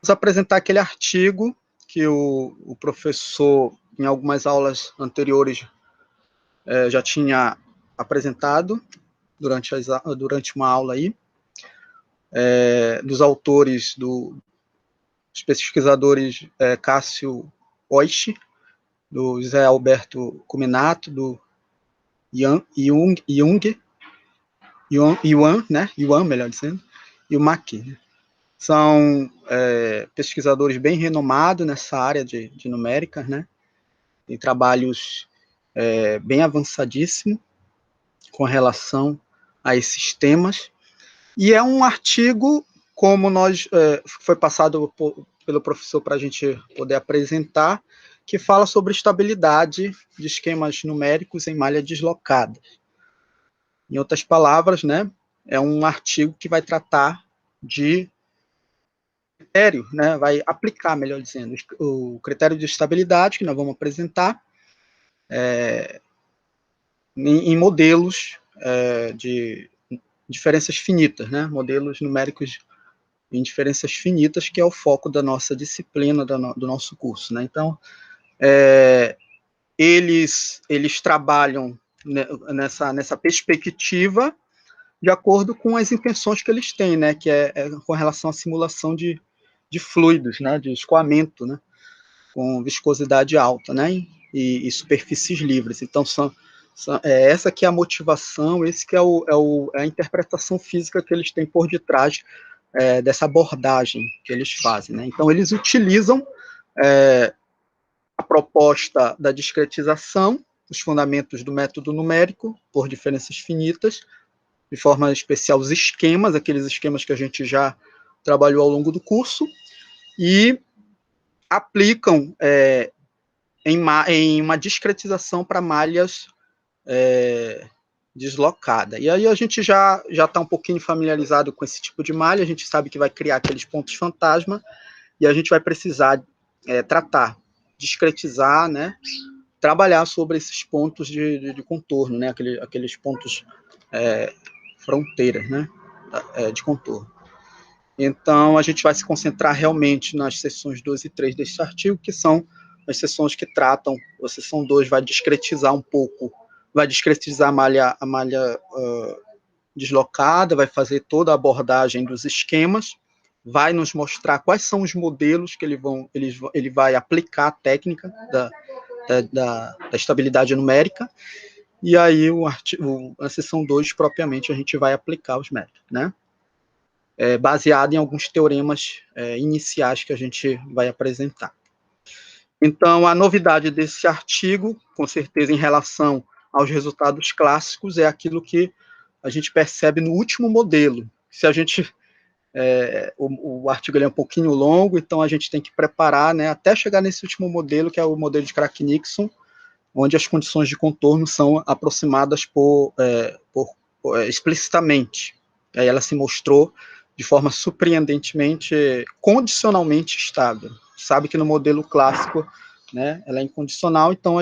Vamos apresentar aquele artigo que o professor, em algumas aulas anteriores, já tinha apresentado durante uma aula aí, dos autores, dos pesquisadores Cássio Oishi, do José Alberto Cuminato, do Yuan, melhor dizendo, e o Maki, né? São pesquisadores bem renomados nessa área de numérica, né? Tem trabalhos bem avançadíssimos com relação a esses temas. E é um artigo, como foi passado pelo professor para a gente poder apresentar, que fala sobre estabilidade de esquemas numéricos em malha deslocada. Em outras palavras, né, é um artigo que vai tratar de critério, né, vai aplicar, melhor dizendo, o critério de estabilidade que nós vamos apresentar em modelos de diferenças finitas, né, modelos numéricos em diferenças finitas, que é o foco da nossa disciplina, do nosso curso, né. Então, eles trabalham nessa perspectiva de acordo com as intenções que eles têm, né, que é com relação à simulação de fluidos, né, de escoamento, né, com viscosidade alta, né, e superfícies livres. Então, essa que é a motivação, esse que é a interpretação física que eles têm por detrás dessa abordagem que eles fazem, né. Então, eles utilizam a proposta da discretização, os fundamentos do método numérico por diferenças finitas, de forma especial os esquemas, aqueles esquemas que a gente já trabalhou ao longo do curso, e aplicam em uma discretização para malhas deslocadas. E aí a gente já está um pouquinho familiarizado com esse tipo de malha, a gente sabe que vai criar aqueles pontos fantasma, e a gente vai precisar tratar, discretizar, né, trabalhar sobre esses pontos de contorno, né, aqueles pontos fronteiras, né, de contorno. Então, a gente vai se concentrar realmente nas seções 2 e 3 desse artigo, que são as seções que tratam, a seção 2 vai discretizar um pouco, vai discretizar a malha deslocada, vai fazer toda a abordagem dos esquemas, vai nos mostrar quais são os modelos que ele vai aplicar a técnica da estabilidade numérica, e aí a seção 2, propriamente, a gente vai aplicar os métodos, né? Baseado em alguns teoremas iniciais que a gente vai apresentar. Então, a novidade desse artigo, com certeza, em relação aos resultados clássicos, é aquilo que a gente percebe no último modelo. Se a gente... o artigo é um pouquinho longo, então a gente tem que preparar, né, até chegar nesse último modelo, que é o modelo de Craig-Nixon, onde as condições de contorno são aproximadas explicitamente. Aí ela se mostrou de forma surpreendentemente, condicionalmente estável. Sabe que no modelo clássico, né, ela é incondicional, então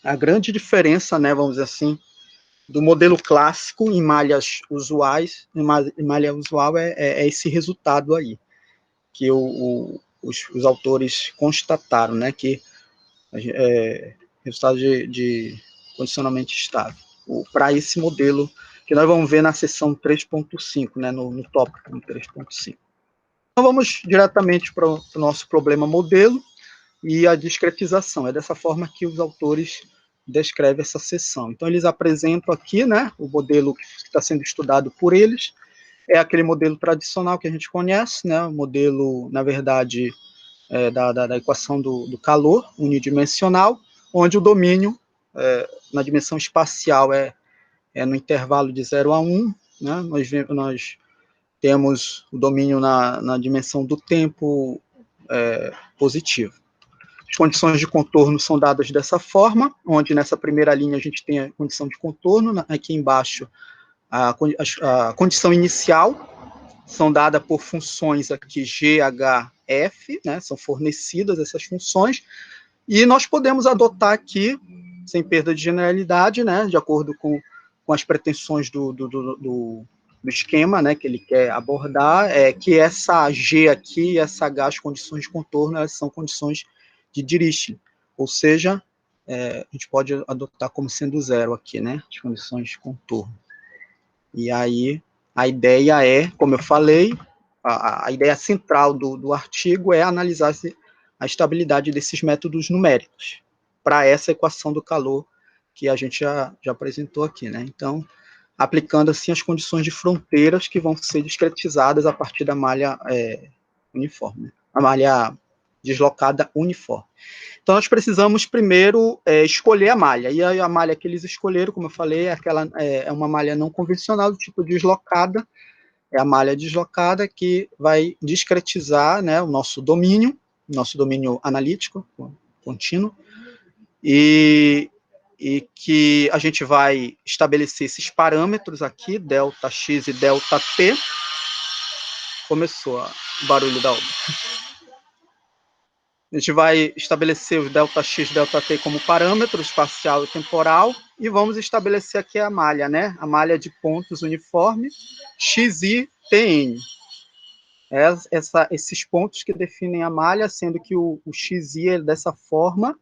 a grande diferença, né, vamos dizer assim, do modelo clássico em malhas usuais, em malha usual é esse resultado aí, que os autores constataram, né, que resultado de condicionamento estável, para esse modelo, que nós vamos ver na seção 3.5, né, no tópico 3.5. Então, vamos diretamente para o nosso problema modelo e a discretização. É dessa forma que os autores descrevem essa seção. Então, eles apresentam aqui, né, o modelo que está sendo estudado por eles, é aquele modelo tradicional que a gente conhece, né, o modelo, na verdade, da equação do calor unidimensional, onde o domínio na dimensão espacial é no intervalo de 0 a 1, né? Nós temos o domínio na dimensão do tempo positivo. As condições de contorno são dadas dessa forma, onde nessa primeira linha a gente tem a condição de contorno, aqui embaixo a condição inicial, são dadas por funções aqui G, H, F, né, são fornecidas essas funções, e nós podemos adotar aqui, sem perda de generalidade, né, de acordo com as pretensões do esquema, né, que ele quer abordar, é que essa G aqui e essa H, as condições de contorno, elas são condições de Dirichlet, ou seja, a gente pode adotar como sendo zero aqui, né, as condições de contorno. E aí, a ideia é, como eu falei, a ideia central do artigo é analisar a estabilidade desses métodos numéricos para essa equação do calor que a gente já apresentou aqui, né? Então, aplicando assim as condições de fronteiras que vão ser discretizadas a partir da malha uniforme, né? A malha deslocada uniforme. Então, nós precisamos primeiro escolher a malha. E aí, a malha que eles escolheram, como eu falei, é uma malha não convencional, do tipo deslocada. É a malha deslocada que vai discretizar, né, o nosso domínio analítico contínuo, e que a gente vai estabelecer esses parâmetros aqui, ΔX e ΔT. Começou o barulho da obra. A gente vai estabelecer os ΔX, ΔT como parâmetro espacial e temporal, e vamos estabelecer aqui a malha, né? A malha de pontos uniforme, XI, TN. Esses pontos que definem a malha, sendo que o XI é dessa forma,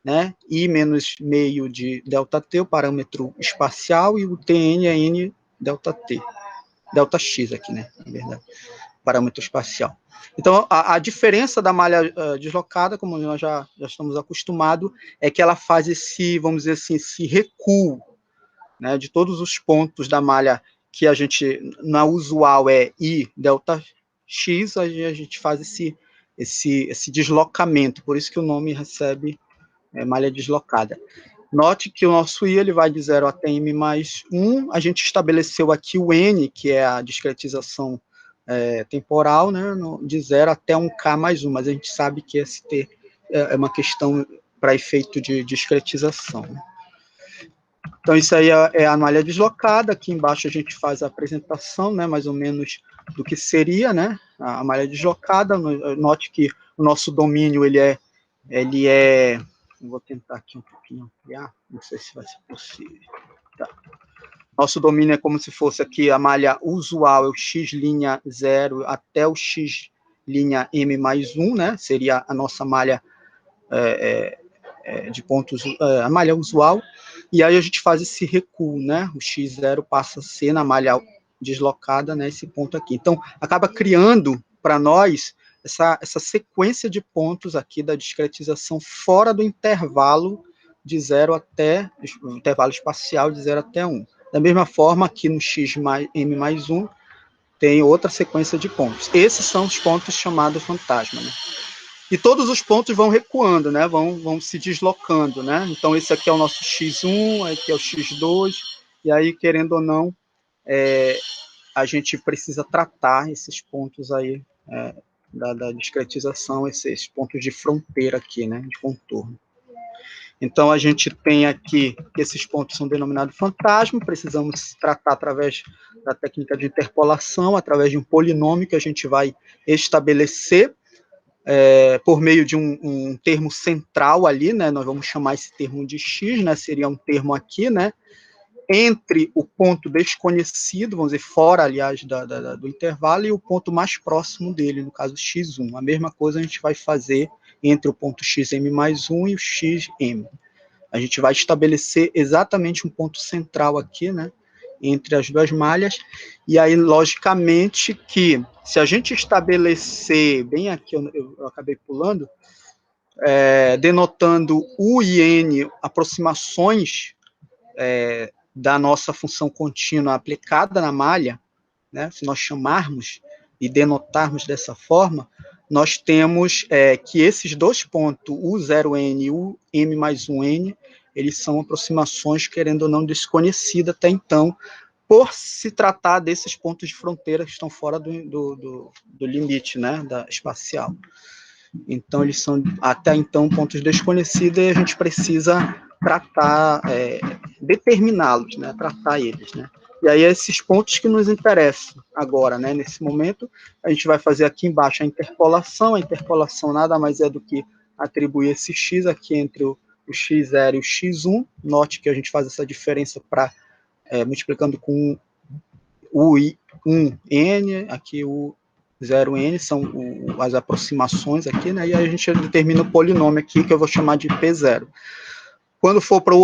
né? I menos meio de ΔT, o parâmetro espacial, e o TN é N ΔT. ΔX aqui, né? Na verdade, parâmetro espacial. Então, a diferença da malha deslocada, como nós já estamos acostumados, é que ela faz esse, vamos dizer assim, esse recuo, né, de todos os pontos da malha que a gente, na usual, é I ΔX, a gente faz esse deslocamento, por isso que o nome recebe malha deslocada. Note que o nosso I ele vai de 0 até M mais 1, a gente estabeleceu aqui o N, que é a discretização temporal, né, de 0 até 1K mais 1, mas a gente sabe que esse T é uma questão para efeito de discretização. Então, isso aí é a malha deslocada. Aqui embaixo a gente faz a apresentação, né, mais ou menos do que seria, né, a malha deslocada. Note que o nosso domínio, ele é vou tentar aqui um pouquinho ampliar, não sei se vai ser possível. Tá. Nosso domínio é como se fosse aqui a malha usual, é o x' 0 até o x' m mais 1, né? Seria a nossa malha de pontos, a malha usual. E aí a gente faz esse recuo, né? O x0 passa a ser na malha deslocada, né? Esse ponto aqui. Então, acaba criando para nós essa sequência de pontos aqui da discretização fora do intervalo de 0 até, o intervalo espacial de 0 até 1. Da mesma forma, aqui no x m mais 1, tem outra sequência de pontos. Esses são os pontos chamados fantasma, né? E todos os pontos vão recuando, né? Vão se deslocando, né? Então, esse aqui é o nosso x1, aqui é o x2, e aí, querendo ou não, a gente precisa tratar esses pontos aí da discretização, esses pontos de fronteira aqui, né? De contorno. Então, a gente tem aqui que esses pontos são denominados fantasma, precisamos tratar através da técnica de interpolação, através de um polinômio que a gente vai estabelecer por meio de um termo central ali, né? Nós vamos chamar esse termo de x, né? Seria um termo aqui, né? Entre o ponto desconhecido, vamos dizer, fora, aliás, do intervalo, e o ponto mais próximo dele, no caso x1. A mesma coisa a gente vai fazer entre o ponto xm mais 1 e o xm. A gente vai estabelecer exatamente um ponto central aqui, né, entre as duas malhas, e aí, logicamente, que se a gente estabelecer, bem aqui, eu acabei pulando, denotando U e N aproximações da nossa função contínua aplicada na malha, né, se nós chamarmos e denotarmos dessa forma, nós temos que esses dois pontos, U0N e UM mais 1N, eles são aproximações, querendo ou não, desconhecidas até então, por se tratar desses pontos de fronteira que estão fora do limite, né, espacial. Então, eles são, até então, pontos desconhecidos e a gente precisa tratar, determiná-los, né, tratar eles, né. E aí, esses pontos que nos interessam agora, né, nesse momento, a gente vai fazer aqui embaixo a interpolação nada mais é do que atribuir esse x aqui entre o x0 e o x1, note que a gente faz essa diferença para multiplicando com U1N, aqui o 0N, são as aproximações aqui, né? E aí a gente determina o polinômio aqui, que eu vou chamar de P0. Quando for para o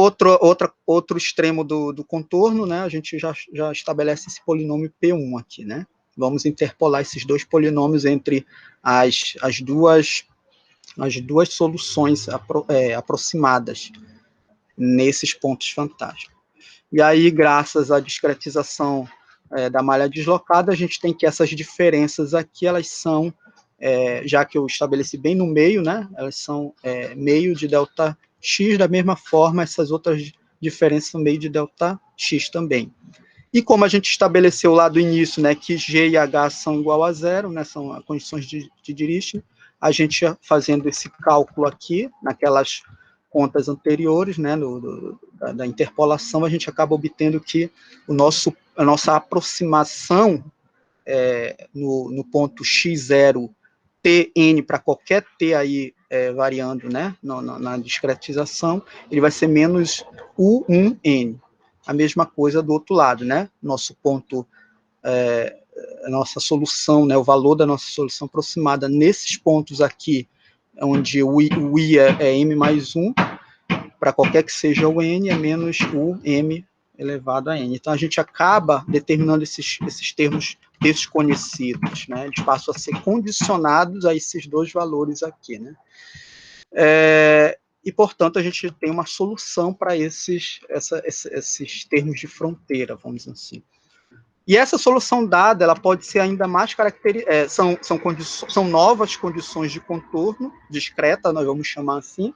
outro extremo do contorno, né, a gente já estabelece esse polinômio P1 aqui, né? Vamos interpolar esses dois polinômios entre as duas soluções aproximadas nesses pontos fantasma. E aí, graças à discretização da malha deslocada, a gente tem que essas diferenças aqui, elas são, já que eu estabeleci bem no meio, né, elas são meio de delta x, da mesma forma, essas outras diferenças são meio de delta x também. E como a gente estabeleceu lá do início, né, que G e H são igual a zero, né, são as condições de Dirichlet, a gente fazendo esse cálculo aqui, naquelas contas anteriores, né, da interpolação, a gente acaba obtendo que a nossa aproximação no ponto x0, tn, para qualquer t aí variando, né, na discretização, ele vai ser menos u1n. A mesma coisa do outro lado, né? Nosso ponto, a nossa solução, né? O valor da nossa solução aproximada nesses pontos aqui, onde o I é m mais 1, para qualquer que seja o n, é menos o m elevado a n. Então, a gente acaba determinando esses termos desconhecidos, né? Eles passam a ser condicionados a esses dois valores aqui, né? E, portanto, a gente tem uma solução para esses termos de fronteira, vamos dizer assim. E essa solução dada, ela pode ser ainda mais caracterizada, são novas condições de contorno, discreta, nós vamos chamar assim,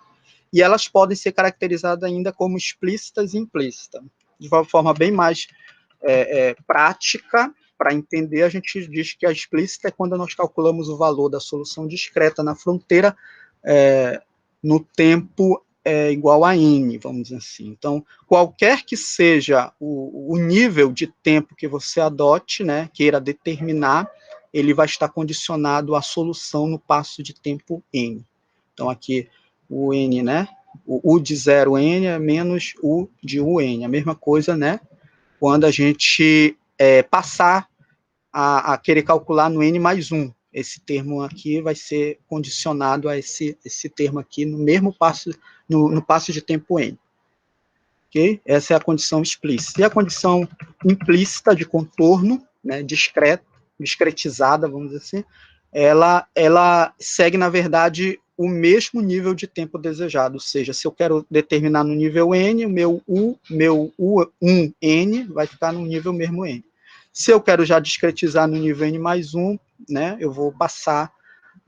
e elas podem ser caracterizadas ainda como explícitas e implícitas. De uma forma bem mais prática, para entender, a gente diz que a explícita é quando nós calculamos o valor da solução discreta na fronteira no tempo igual a n, vamos dizer assim. Então, qualquer que seja o nível de tempo que você adote, né, queira determinar, ele vai estar condicionado à solução no passo de tempo n. Então, aqui, o n, né, o U de 0n é menos U de UN. A mesma coisa, né, quando a gente passar a querer calcular no n mais 1. Esse termo aqui vai ser condicionado a esse termo aqui no mesmo passo, no passo de tempo n. Ok? Essa é a condição explícita. E a condição implícita de contorno, né, discretizada, vamos dizer assim, ela segue, na verdade, o mesmo nível de tempo desejado. Ou seja, se eu quero determinar no nível n, o meu U1n vai ficar no nível mesmo n. Se eu quero já discretizar no nível n mais 1, né, eu vou passar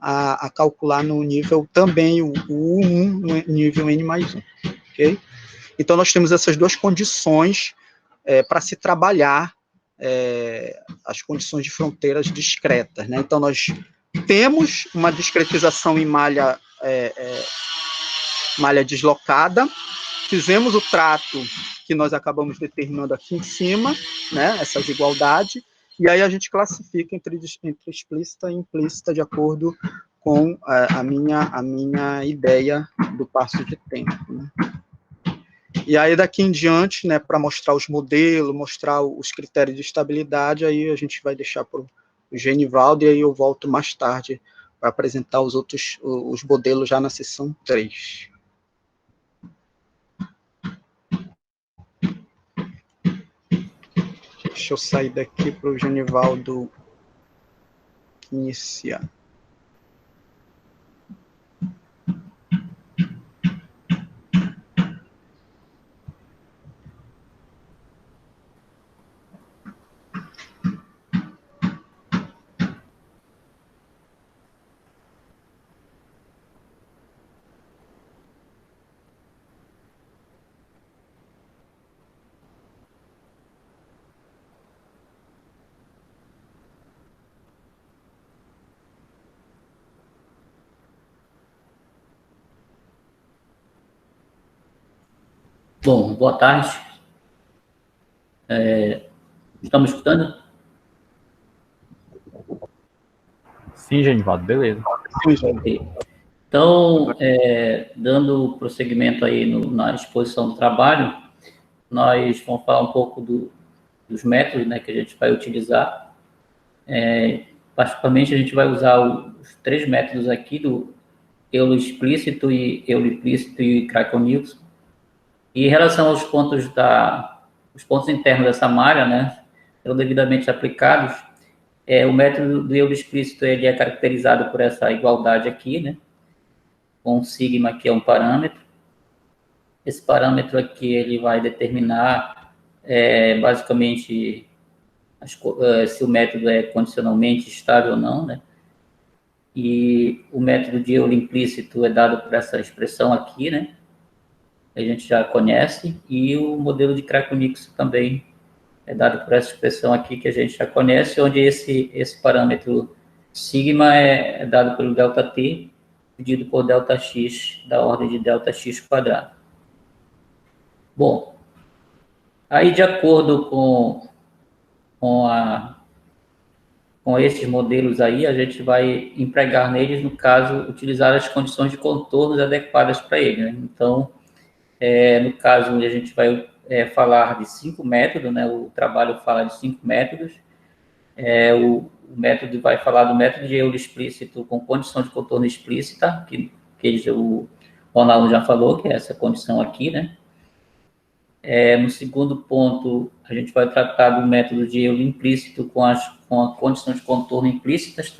a calcular no nível também o U1 no nível n mais 1. Ok? Então, nós temos essas duas condições para se trabalhar as condições de fronteiras discretas, né? Então, nós temos uma discretização em malha deslocada, fizemos o trato que nós acabamos determinando aqui em cima, né, essas igualdades, e aí a gente classifica entre explícita e implícita de acordo com a minha ideia do passo de tempo, né? E aí daqui em diante, né, para mostrar os modelos, mostrar os critérios de estabilidade, aí a gente vai deixar para o Genivaldo, e aí eu volto mais tarde para apresentar os modelos já na sessão 3. Deixa eu sair daqui para o Genivaldo iniciar. Bom, boa tarde. Estamos escutando? Sim, Genivaldo, beleza. Okay. Então, dando prosseguimento aí na exposição do trabalho, nós vamos falar um pouco dos métodos, né, que a gente vai utilizar. Particularmente, a gente vai usar os 3 métodos aqui, do Euler explícito e Euler implícito e Craig-Nixon. E em relação aos pontos os pontos internos dessa malha, né, sendo devidamente aplicados, o método do Euler explícito ele é caracterizado por essa igualdade aqui, né, com sigma, que é um parâmetro. Esse parâmetro aqui ele vai determinar, basicamente, se o método é condicionalmente estável ou não, né? E o método de Euler implícito é dado por essa expressão aqui, né? A gente já conhece, e o modelo de Craig-Nixon também é dado por essa expressão aqui que a gente já conhece, onde esse parâmetro sigma é dado pelo ΔT, dividido por ΔX, da ordem de ΔX quadrado. Bom, aí de acordo com esses modelos aí, a gente vai empregar neles, no caso, utilizar as condições de contornos adequadas para ele, né? Então, no caso, a gente vai falar de 5 métodos, né? O trabalho fala de 5 métodos. O método vai falar do método de Euler explícito com condição de contorno explícita, que o Ronaldo já falou, que é essa condição aqui, né? No segundo ponto, a gente vai tratar do método de Euler implícito com a condição de contorno implícitas,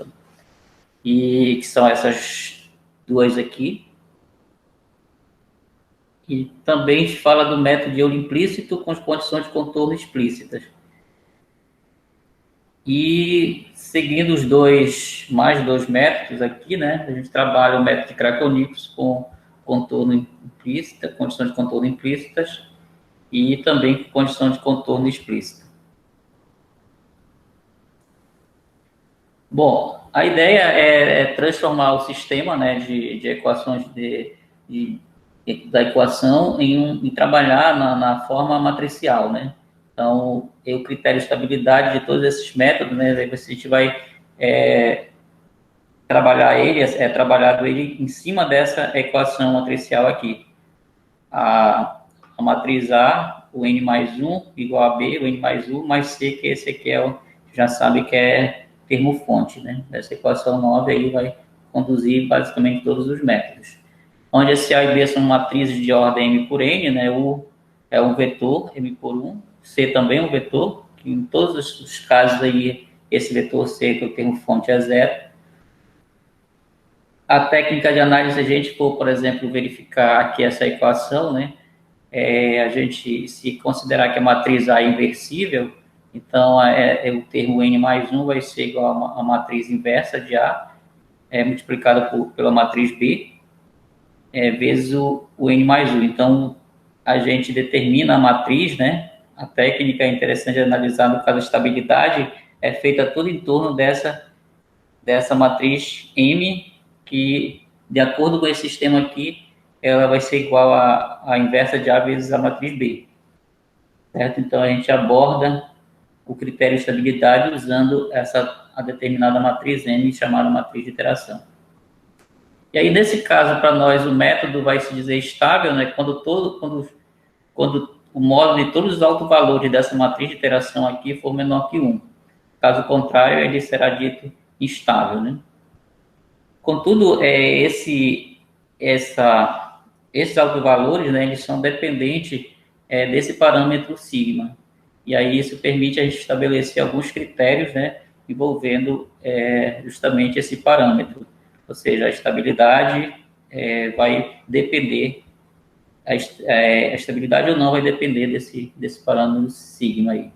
e que são essas duas aqui. E também a gente fala do método de Euler implícito com as condições de contorno explícitas. E seguindo mais dois métodos aqui, né, a gente trabalha o método de Craig-Nixon com contorno implícita, condições de contorno implícitas, e também com condição de contorno explícita. Bom, a ideia é transformar o sistema, né, de equações da equação em trabalhar na forma matricial, né? Então, o critério de estabilidade de todos esses métodos, né, a gente vai trabalhado ele em cima dessa equação matricial aqui. A matriz A, o n mais 1 igual a B, o n mais 1 mais C, que esse aqui já sabe que é termo fonte, né? Essa equação 9 aí vai conduzir basicamente todos os métodos. Onde esse A e B são matrizes de ordem M por N, né? U é um vetor, M por 1, C também é um vetor, que em todos os casos aí, esse vetor C, que é o termo fonte, é 0. A técnica de análise, se a gente for, por exemplo, verificar aqui essa equação, né? A gente, se considerar que a matriz A é inversível, então o termo N mais 1 vai ser igual a matriz inversa de A, multiplicada pela matriz B, vezes o N mais 1. Então, a gente determina a matriz, né? A técnica é interessante de analisar, no caso, a estabilidade é feita tudo em torno dessa matriz M, que, de acordo com esse sistema aqui, ela vai ser igual a inversa de A vezes a matriz B. Certo? Então, a gente aborda o critério de estabilidade usando a determinada matriz M, chamada matriz de iteração. E aí, nesse caso, para nós, o método vai se dizer estável, né? Quando o módulo de todos os autovalores dessa matriz de iteração aqui for menor que 1. Caso contrário, ele será dito instável, né? Contudo, esses autovalores, né, eles são dependentes desse parâmetro sigma. E aí isso permite a gente estabelecer alguns critérios, né, envolvendo justamente esse parâmetro. Ou seja, a estabilidade vai depender, a estabilidade ou não vai depender desse parâmetro sigma aí.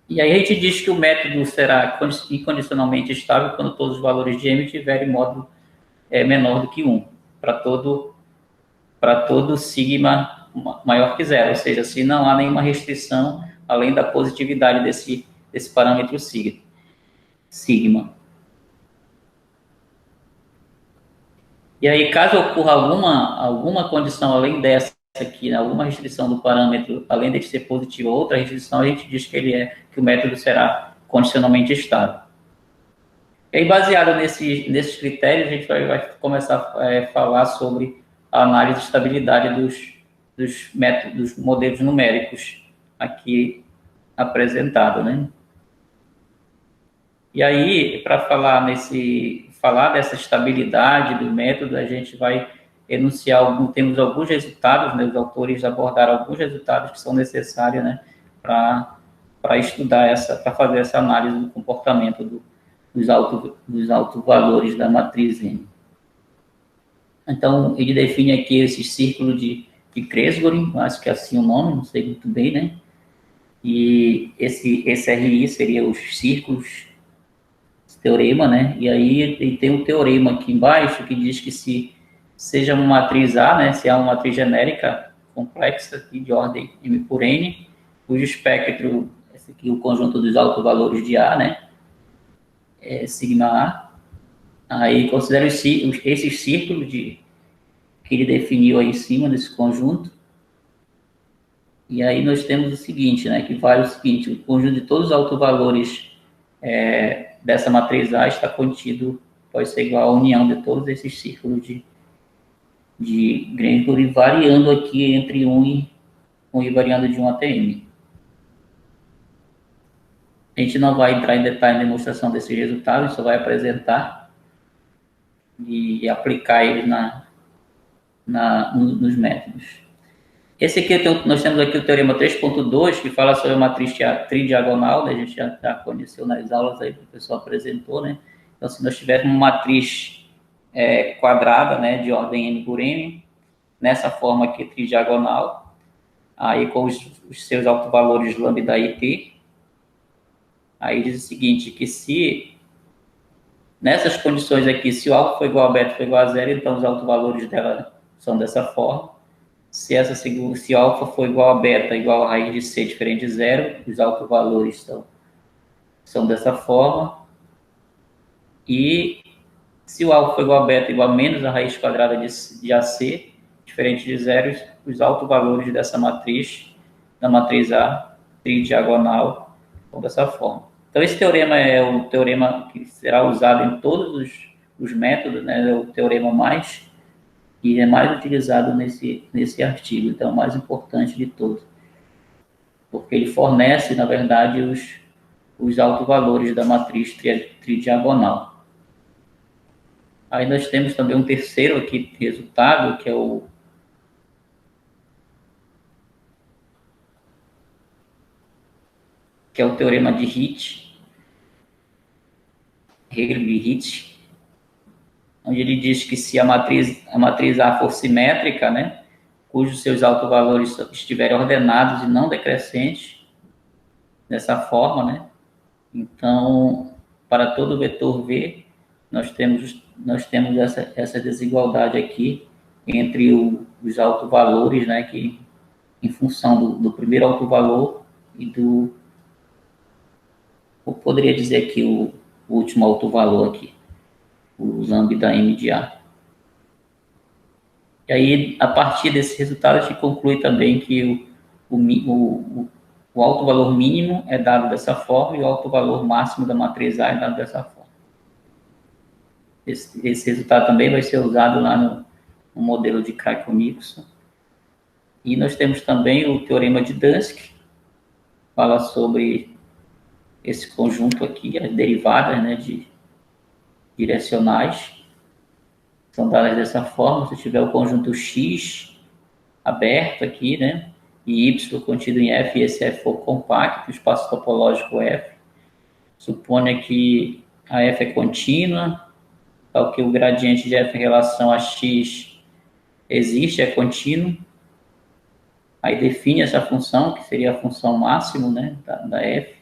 E aí a gente diz que o método será incondicionalmente estável quando todos os valores de M tiverem módulo menor do que 1, para todo sigma maior que 0, ou seja, se não há nenhuma restrição além da positividade desse parâmetro sigma. E aí, caso ocorra alguma condição além dessa aqui, né, alguma restrição do parâmetro, além de ser positivo ou outra restrição, a gente diz que o método será condicionalmente estável. E aí, baseado nesses critérios, a gente vai começar a falar sobre a análise de estabilidade dos modelos numéricos aqui apresentado, né? E aí, para falar dessa estabilidade do método, a gente vai enunciar temos alguns resultados, né? Os autores abordaram alguns resultados que são necessários, né? Para estudar para fazer essa análise do comportamento dos altos valores da matriz M. Então, ele define aqui esse círculo de Kresgerin, acho que é assim o nome, não sei muito bem, né? E esse RI seria os círculos, esse teorema, né? E aí ele tem um teorema aqui embaixo que diz que se seja uma matriz A, né? Se há uma matriz genérica complexa aqui de ordem M por N, cujo espectro, esse aqui, o conjunto dos altos valores de A, né? É sigma A. Aí considera esses círculos que ele definiu aí em cima desse conjunto. E aí nós temos o seguinte, né, que vale o seguinte: o conjunto de todos os autovalores dessa matriz A está contido, pode ser igual à união de todos esses círculos de Greensbury, variando aqui entre 1 e variando de 1 até M. A gente não vai entrar em detalhe na demonstração desse resultado, a gente só vai apresentar e aplicar eles nos métodos. Esse aqui, nós temos aqui o teorema 3.2, que fala sobre a matriz tridiagonal, né? A gente já conheceu nas aulas aí que o pessoal apresentou, né? Então, se nós tivermos uma matriz quadrada, né, de ordem n por n, nessa forma aqui tridiagonal, aí com os seus autovalores lambda e t, aí diz o seguinte, que se nessas condições aqui, se o alfa for igual a beta for igual a zero, então os autovalores dela são dessa forma. Se alfa for igual a beta igual a raiz de c diferente de zero, os autovalores são dessa forma. E se o alfa for igual a beta igual a menos a raiz quadrada de AC, diferente de zero, os autovalores dessa matriz, da matriz A, tridiagonal, são dessa forma. Então, esse teorema é o teorema que será usado em todos os métodos, né? É o teorema que é mais utilizado nesse artigo, então é o mais importante de todos, porque ele fornece, na verdade, os autovalores da matriz tridiagonal. Aí nós temos também um terceiro aqui resultado, que é o teorema de Hegel-Ritz, onde ele diz que se a matriz A for simétrica, né, cujos seus autovalores estiverem ordenados e não decrescentes, dessa forma, né, então, para todo vetor V, nós temos essa desigualdade aqui entre os autovalores, né, que em função do primeiro autovalor e eu poderia dizer aqui o último autovalor aqui, o lambda m de A. E aí, a partir desse resultado, a gente conclui também que o alto valor mínimo é dado dessa forma e o alto valor máximo da matriz A é dado dessa forma. Esse resultado também vai ser usado lá no modelo de Craig-Mixon. E nós temos também o teorema de Dynskig, fala sobre esse conjunto aqui, as derivadas, né, direcionais, são dadas dessa forma. Se tiver o conjunto X aberto aqui, né, e Y contido em F, e esse F for compacto, o espaço topológico F, suponha que a F é contínua, tal que o gradiente de F em relação a X existe, é contínuo, aí define essa função, que seria a função máximo, né, da F,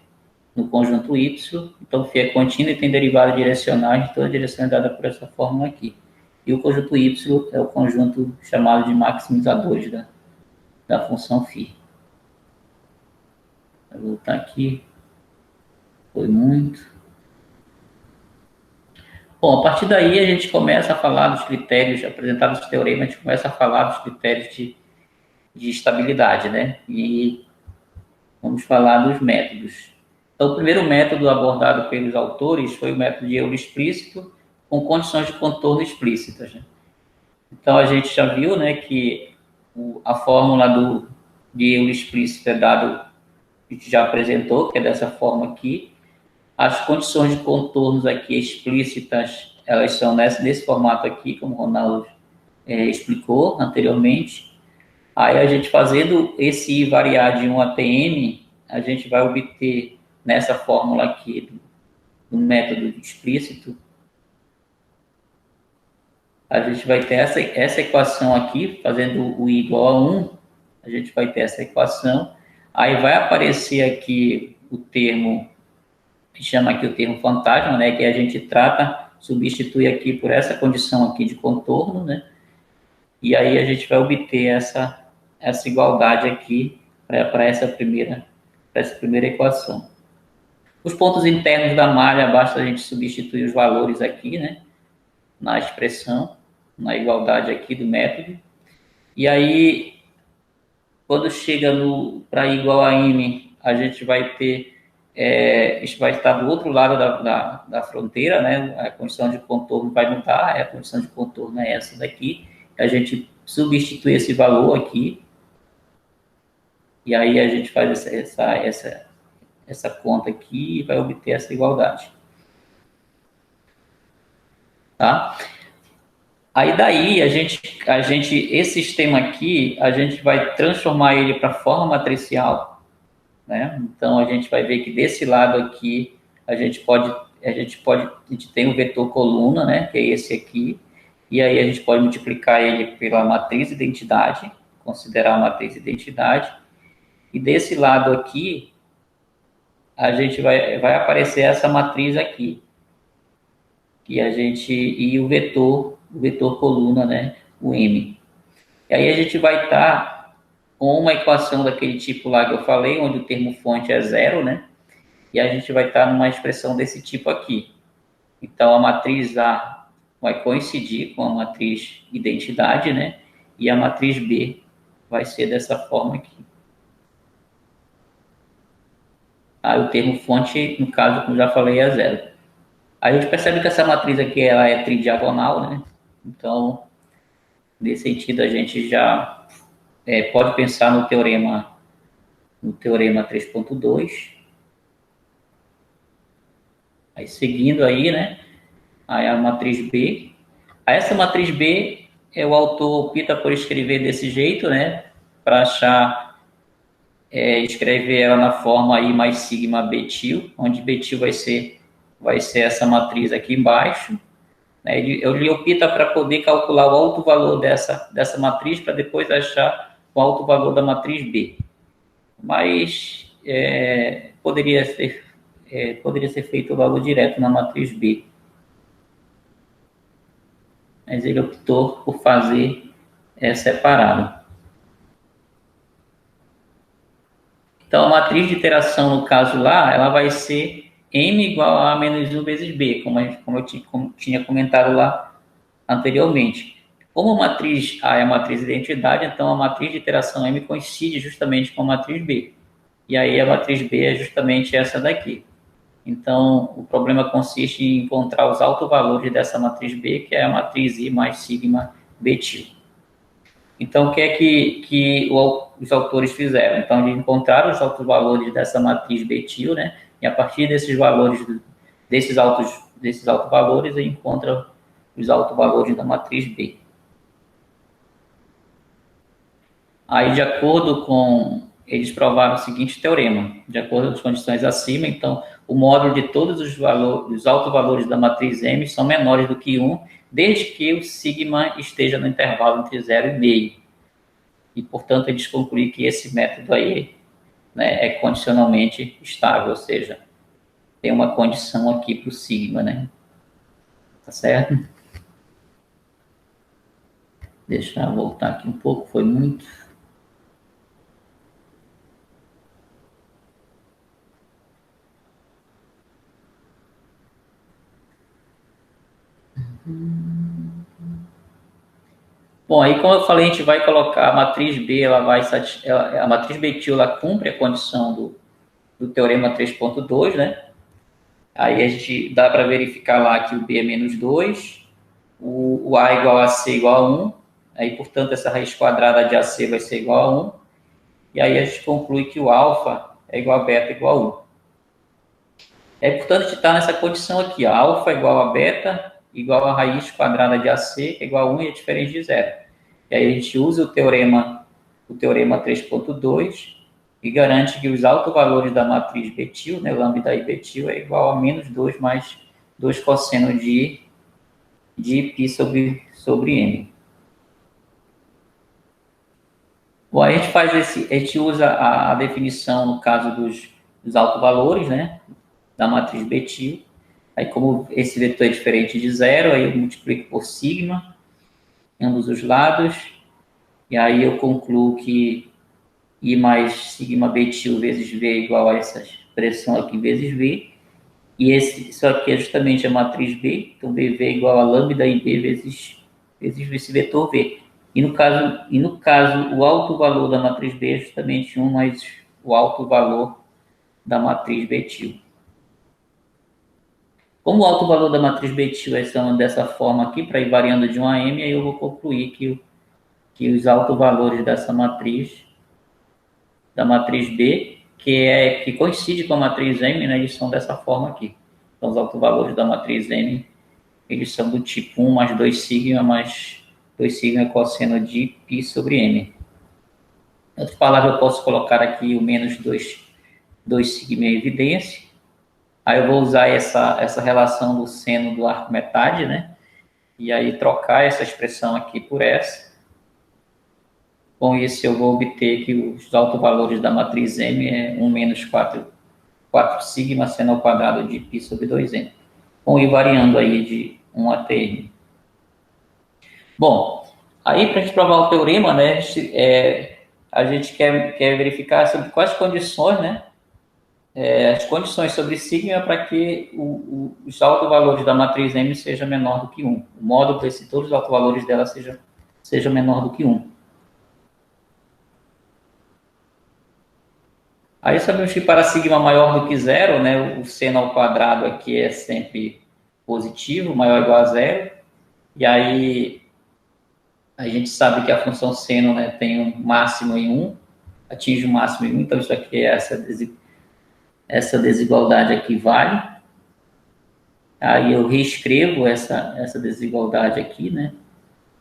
no conjunto Y, então φ é contínuo e tem derivada direcional, então a direção é dada por essa fórmula aqui. E o conjunto Y é o conjunto chamado de maximizadores da função φ. Vou voltar aqui. Foi muito. Bom, a partir daí a gente começa a falar dos critérios, apresentados os teoremas, a gente começa a falar dos critérios de estabilidade, né? E vamos falar dos métodos. Então, o primeiro método abordado pelos autores foi o método de Euler explícito com condições de contorno explícitas, né? Então, a gente já viu, né, que a fórmula de Euler explícito é dado a gente já apresentou, que é dessa forma aqui. As condições de contornos aqui explícitas, elas são nesse formato aqui, como o Ronaldo explicou anteriormente. Aí a gente fazendo esse I variar de 1 até N, a gente vai obter nessa fórmula aqui do método explícito, a gente vai ter essa equação aqui, fazendo o I igual a 1, a gente vai ter essa equação, aí vai aparecer aqui o termo, que chama aqui o termo fantasma, né, que a gente trata, substitui aqui por essa condição aqui de contorno, né, e aí a gente vai obter essa igualdade aqui para essa primeira equação. Os pontos internos da malha, basta a gente substituir os valores aqui, né, na expressão, na igualdade aqui do método. E aí, quando chega para igual a M, a gente vai ter, isso vai estar do outro lado da fronteira, né, a condição de contorno vai mudar, a condição de contorno é essa daqui, a gente substitui esse valor aqui, e aí a gente faz essa conta aqui e vai obter essa igualdade. Tá? Aí daí esse sistema aqui, a gente vai transformar ele para forma matricial, né? Então a gente vai ver que desse lado aqui a gente tem o vetor coluna, né? Que é esse aqui, e aí a gente pode multiplicar ele pela matriz identidade, considerar a matriz identidade, e desse lado aqui a gente vai aparecer essa matriz aqui, que e o vetor coluna, né, o M. E aí a gente vai estar com uma equação daquele tipo lá que eu falei, onde o termo fonte é 0, né, e a gente vai estar numa expressão desse tipo aqui. Então a matriz A vai coincidir com a matriz identidade, né, e a matriz B vai ser dessa forma aqui. Aí o termo fonte, no caso, como já falei, é 0. A gente percebe que essa matriz aqui ela é tridiagonal, né? Então, nesse sentido, a gente já pode pensar no teorema 3.2. Aí, seguindo aí, né? Aí a matriz B. Aí, essa matriz B, o autor opta por escrever desse jeito, né? Para escrever ela na forma I mais sigma betil, onde betil vai ser essa matriz aqui embaixo. Ele opta para poder calcular o alto valor dessa matriz para depois achar o alto valor da matriz B. Mas poderia ser feito o valor direto na matriz B. Mas ele optou por fazer separado. Então, a matriz de iteração, no caso lá, ela vai ser M igual a menos 1 vezes B, como eu tinha comentado lá anteriormente. Como a matriz A é a matriz de identidade, então a matriz de iteração M coincide justamente com a matriz B. E aí a matriz B é justamente essa daqui. Então, o problema consiste em encontrar os autovalores dessa matriz B, que é a matriz I mais sigma betil. Então, o que é que os autores fizeram? Então, eles encontraram os autovalores dessa matriz betil, né? E a partir desses valores, desses autovalores, ele encontra os autovalores da matriz B. Aí, de acordo com... Eles provaram o seguinte teorema. De acordo com as condições acima, então, o módulo de todos os autovalores da matriz M são menores do que 1, desde que o sigma esteja no intervalo entre 0 e meio. E, portanto, eles concluíram que esse método aí, né, é condicionalmente estável, ou seja, tem uma condição aqui para o sigma, né? Tá certo? Deixa eu voltar aqui um pouco, foi muito. Bom, aí como eu falei, a gente vai colocar a matriz B, a matriz betil, ela cumpre a condição do teorema 3.2, né? Aí a gente dá para verificar lá que o B é menos 2, o A igual a C igual a 1, aí, portanto, essa raiz quadrada de AC vai ser igual a 1, e aí a gente conclui que o alfa é igual a beta igual a 1. É importante estar nessa condição aqui, ó, alfa igual a beta igual a raiz quadrada de AC, que é igual a 1 e é diferente de zero. E aí a gente usa o teorema 3.2 e garante que os autovalores da matriz betil, né, lambda i betil, é igual a menos 2 mais 2 cosseno de π sobre m. Bom, a gente usa a definição no caso dos autovalores, né, da matriz betil. Aí, como esse vetor é diferente de zero, aí eu multiplico por sigma em ambos os lados, e aí eu concluo que I mais sigma betil vezes V é igual a essa expressão aqui vezes V, e isso aqui é justamente a matriz B, então BV é igual a lambda IB vezes esse vetor V. E no caso, o alto valor da matriz B é justamente 1 mais o alto valor da matriz betil. Como o alto valor da matriz betil é dessa forma aqui, para ir variando de 1 a m, aí eu vou concluir que os autovalores dessa matriz, da matriz B, que coincide com a matriz M, né, eles são dessa forma aqui. Então, os autovalores da matriz M, eles são do tipo 1 mais 2 sigma mais 2 sigma é cosseno de π sobre m. Em outras palavras, eu posso colocar aqui o menos 2 sigma em evidência. Aí eu vou usar essa relação do seno do arco metade, né? E aí trocar essa expressão aqui por essa. Com isso, eu vou obter que os autovalores da matriz M é 1 menos 4 sigma seno ao quadrado de π sobre 2m. Vão ir variando aí de 1 até m. Bom, aí para a gente provar o teorema, né, a gente quer verificar sobre quais condições, né, as condições sobre sigma para que os autovalores da matriz M seja menor do que 1. O módulo para que todos os autovalores dela seja menor do que 1. Aí sabemos que para sigma maior do que zero, né, o seno ao quadrado aqui é sempre positivo, maior ou igual a zero. E aí a gente sabe que a função seno, né, tem um máximo em 1, atinge o máximo em 1, então isso aqui é essa desigualdade aqui vale. Aí eu reescrevo essa desigualdade aqui, né?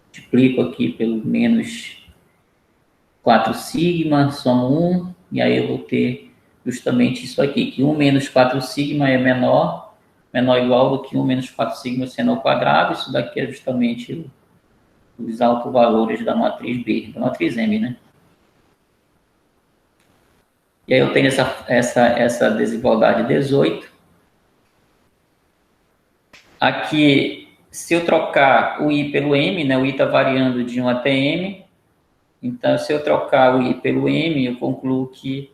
Multiplico aqui pelo menos 4 sigma, somo 1, e aí eu vou ter justamente isso aqui, que 1 menos 4 sigma é menor ou igual do que 1 menos 4 sigma seno ao quadrado. Isso daqui é justamente os autovalores da matriz B, da matriz M, né? E aí eu tenho essa desigualdade 18. Aqui, se eu trocar o I pelo M, né, o I está variando de 1 até M, então se eu trocar o I pelo M, eu concluo que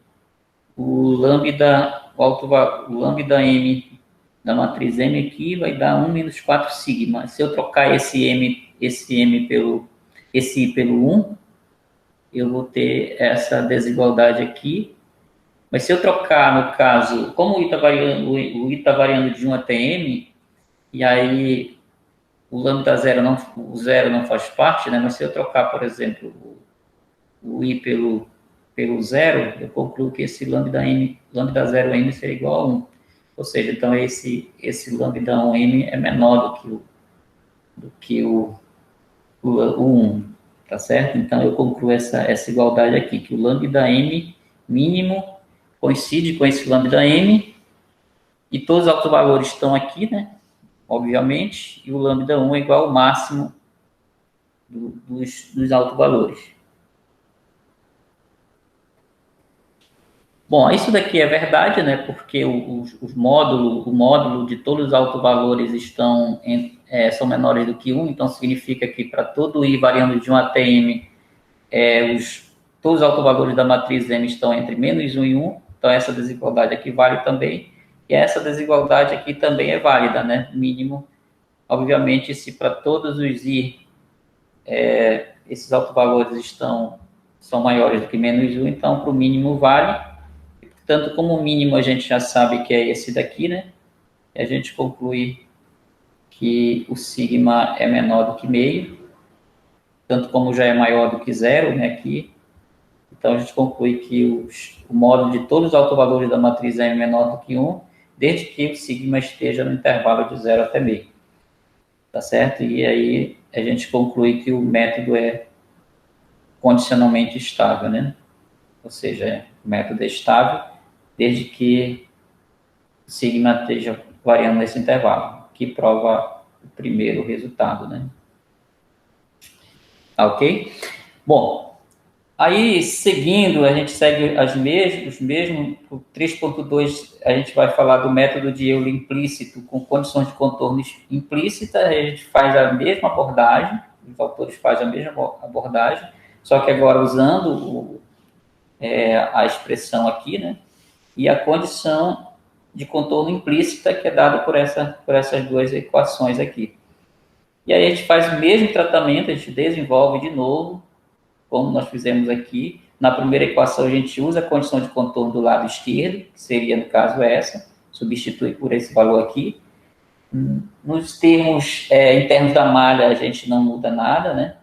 o lambda M da matriz M aqui vai dar 1 menos 4 sigma. Se eu trocar esse I pelo 1, eu vou ter essa desigualdade aqui. Mas se eu trocar, no caso, como o I está variando de 1 até M, e aí o lambda o zero não faz parte, né? Mas se eu trocar, por exemplo, o I pelo zero, eu concluo que esse lambda 0m seria igual a 1. Ou seja, então esse lambda 1m é menor do que o 1, tá certo? Então eu concluo essa igualdade aqui, que o lambda m mínimo coincide com esse lambda m, e todos os autovalores estão aqui, né? Obviamente, e o lambda 1 é igual ao máximo dos autovalores. Bom, isso daqui é verdade, né? Porque o módulo de todos os autovalores são menores do que 1, então significa que para todo I variando de 1 até M, todos os autovalores da matriz M estão entre menos 1 e 1, então essa desigualdade aqui vale também, e essa desigualdade aqui também é válida, né? Mínimo, obviamente, se para todos os I esses autovalores são maiores do que menos 1, então para o mínimo vale. Tanto como o mínimo a gente já sabe que é esse daqui, né? E a gente conclui que o sigma é menor do que meio, tanto como já é maior do que zero, né? Aqui, Então, a gente conclui que o módulo de todos os autovalores da matriz M é menor do que 1, desde que o sigma esteja no intervalo de 0 até meio. Tá certo? E aí, a gente conclui que o método é condicionalmente estável, né? Ou seja, o método é estável, desde que o sigma esteja variando nesse intervalo, que prova o primeiro resultado, né? Tá ok? Bom, aí seguindo, a gente segue os mesmos, o 3.2, a gente vai falar do método de Euler implícito com condições de contorno implícitas, a gente faz a mesma abordagem, os autores fazem a mesma abordagem, só que agora usando a expressão aqui, né? E a condição de contorno implícita que é dada por essas duas equações aqui. E aí a gente faz o mesmo tratamento, a gente desenvolve de novo, como nós fizemos aqui. Na primeira equação a gente usa a condição de contorno do lado esquerdo, que seria no caso essa, substitui por esse valor aqui. Nos termos internos da malha a gente não muda nada, né?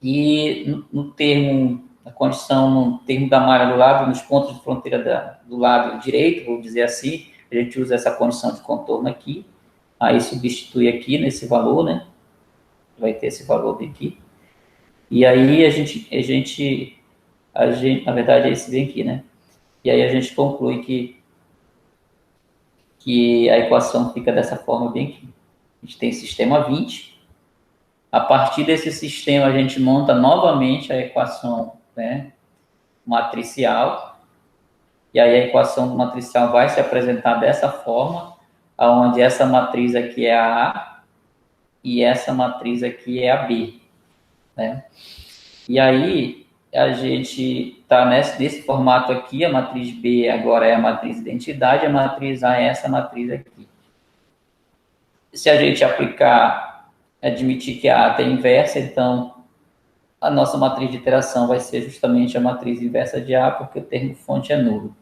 E no termo, a condição no termo da malha do lado, nos pontos de fronteira do lado direito, vou dizer assim, a gente usa essa condição de contorno aqui, aí substitui aqui nesse valor, né? Vai ter esse valor aqui. E aí a gente na verdade é esse bem aqui, né? E aí a gente conclui que a equação fica dessa forma bem aqui. A gente tem sistema 20. A partir desse sistema, a gente monta novamente a equação, né, matricial. E aí a equação matricial vai se apresentar dessa forma, onde essa matriz aqui é a A e essa matriz aqui é a B. Né? E aí a gente está nesse formato aqui, a matriz B agora é a matriz identidade, a matriz A é essa matriz aqui. Se a gente admitir que a A tem inversa, então a nossa matriz de iteração vai ser justamente a matriz inversa de A, porque o termo fonte é nulo.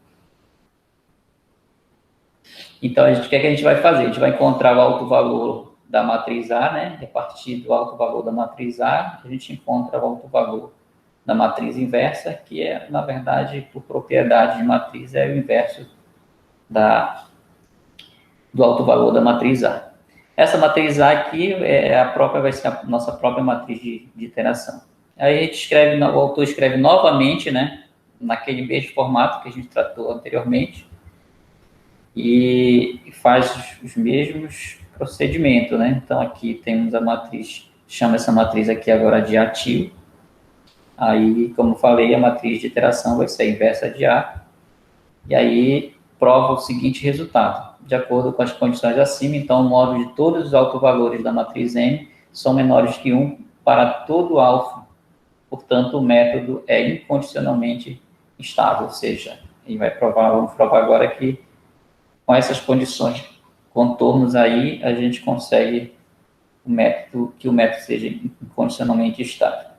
Então, o que é que a gente vai fazer? A gente vai encontrar o alto valor da matriz A, né? E a partir do alto valor da matriz A, a gente encontra o alto valor da matriz inversa, que é, na verdade, por propriedade de matriz, é o inverso do alto valor da matriz A. Essa matriz A aqui vai ser a nossa própria matriz de iteração. Aí a gente o autor escreve novamente, né, naquele mesmo formato que a gente tratou anteriormente, e faz os mesmos procedimentos, né? Então aqui temos a matriz, chama essa matriz aqui agora de ativo. Aí, como falei, a matriz de iteração vai ser a inversa de A, e aí prova o seguinte resultado. De acordo com as condições acima, então, o módulo de todos os autovalores da matriz M são menores que 1 para todo alfa. Portanto, o método é incondicionalmente estável, ou seja, vamos provar agora que com essas condições, contornos aí, a gente consegue que o método seja incondicionalmente estável.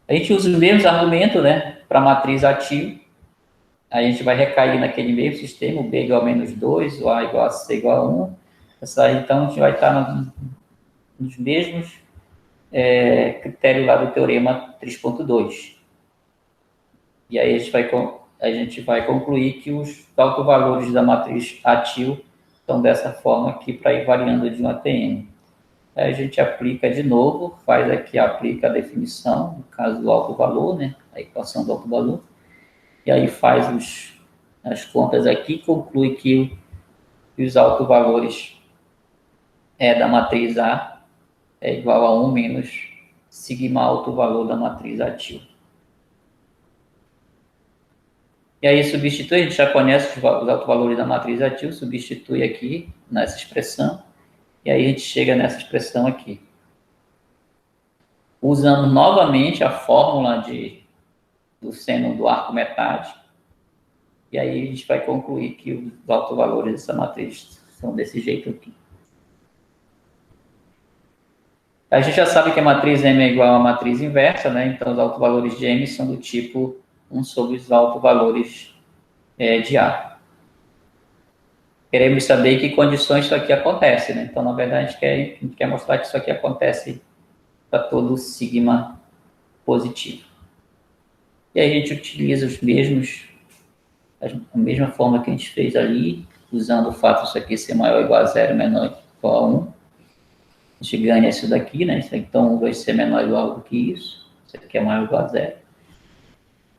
A gente usa os mesmos argumentos, né, para a matriz ativa. A gente vai recair naquele mesmo sistema, o B igual a menos 2, o A igual a C igual a 1. Então, a gente vai estar nos mesmos critérios lá do teorema 3.2. E aí a gente vai concluir que os autovalores da matriz ativo estão dessa forma aqui para ir variando de 1 até n. Aí a gente aplica de novo, aplica a definição, no caso do autovalor, né, a equação do autovalor. E aí faz as contas aqui, conclui que os autovalores da matriz A é igual a 1 menos sigma autovalor da matriz ativa. E aí substitui, a gente já conhece os autovalores da matriz ativa, substitui aqui nessa expressão, e aí a gente chega nessa expressão aqui. Usando novamente a fórmula do seno do arco metade, e aí a gente vai concluir que os autovalores dessa matriz são desse jeito aqui. A gente já sabe que a matriz M é igual à matriz inversa, né? Então os autovalores de M são do tipo 1 sobre os autovalores de A. Queremos saber em que condições isso aqui acontece, né? Então, na verdade, a gente quer mostrar que isso aqui acontece para todo sigma positivo. E aí a gente utiliza a mesma forma que a gente fez ali, usando o fato disso aqui ser maior ou igual a 0, menor ou igual a 1. A gente ganha isso daqui, né? Então, 1 vai ser menor ou igual do que isso. Isso aqui é maior ou igual a 0.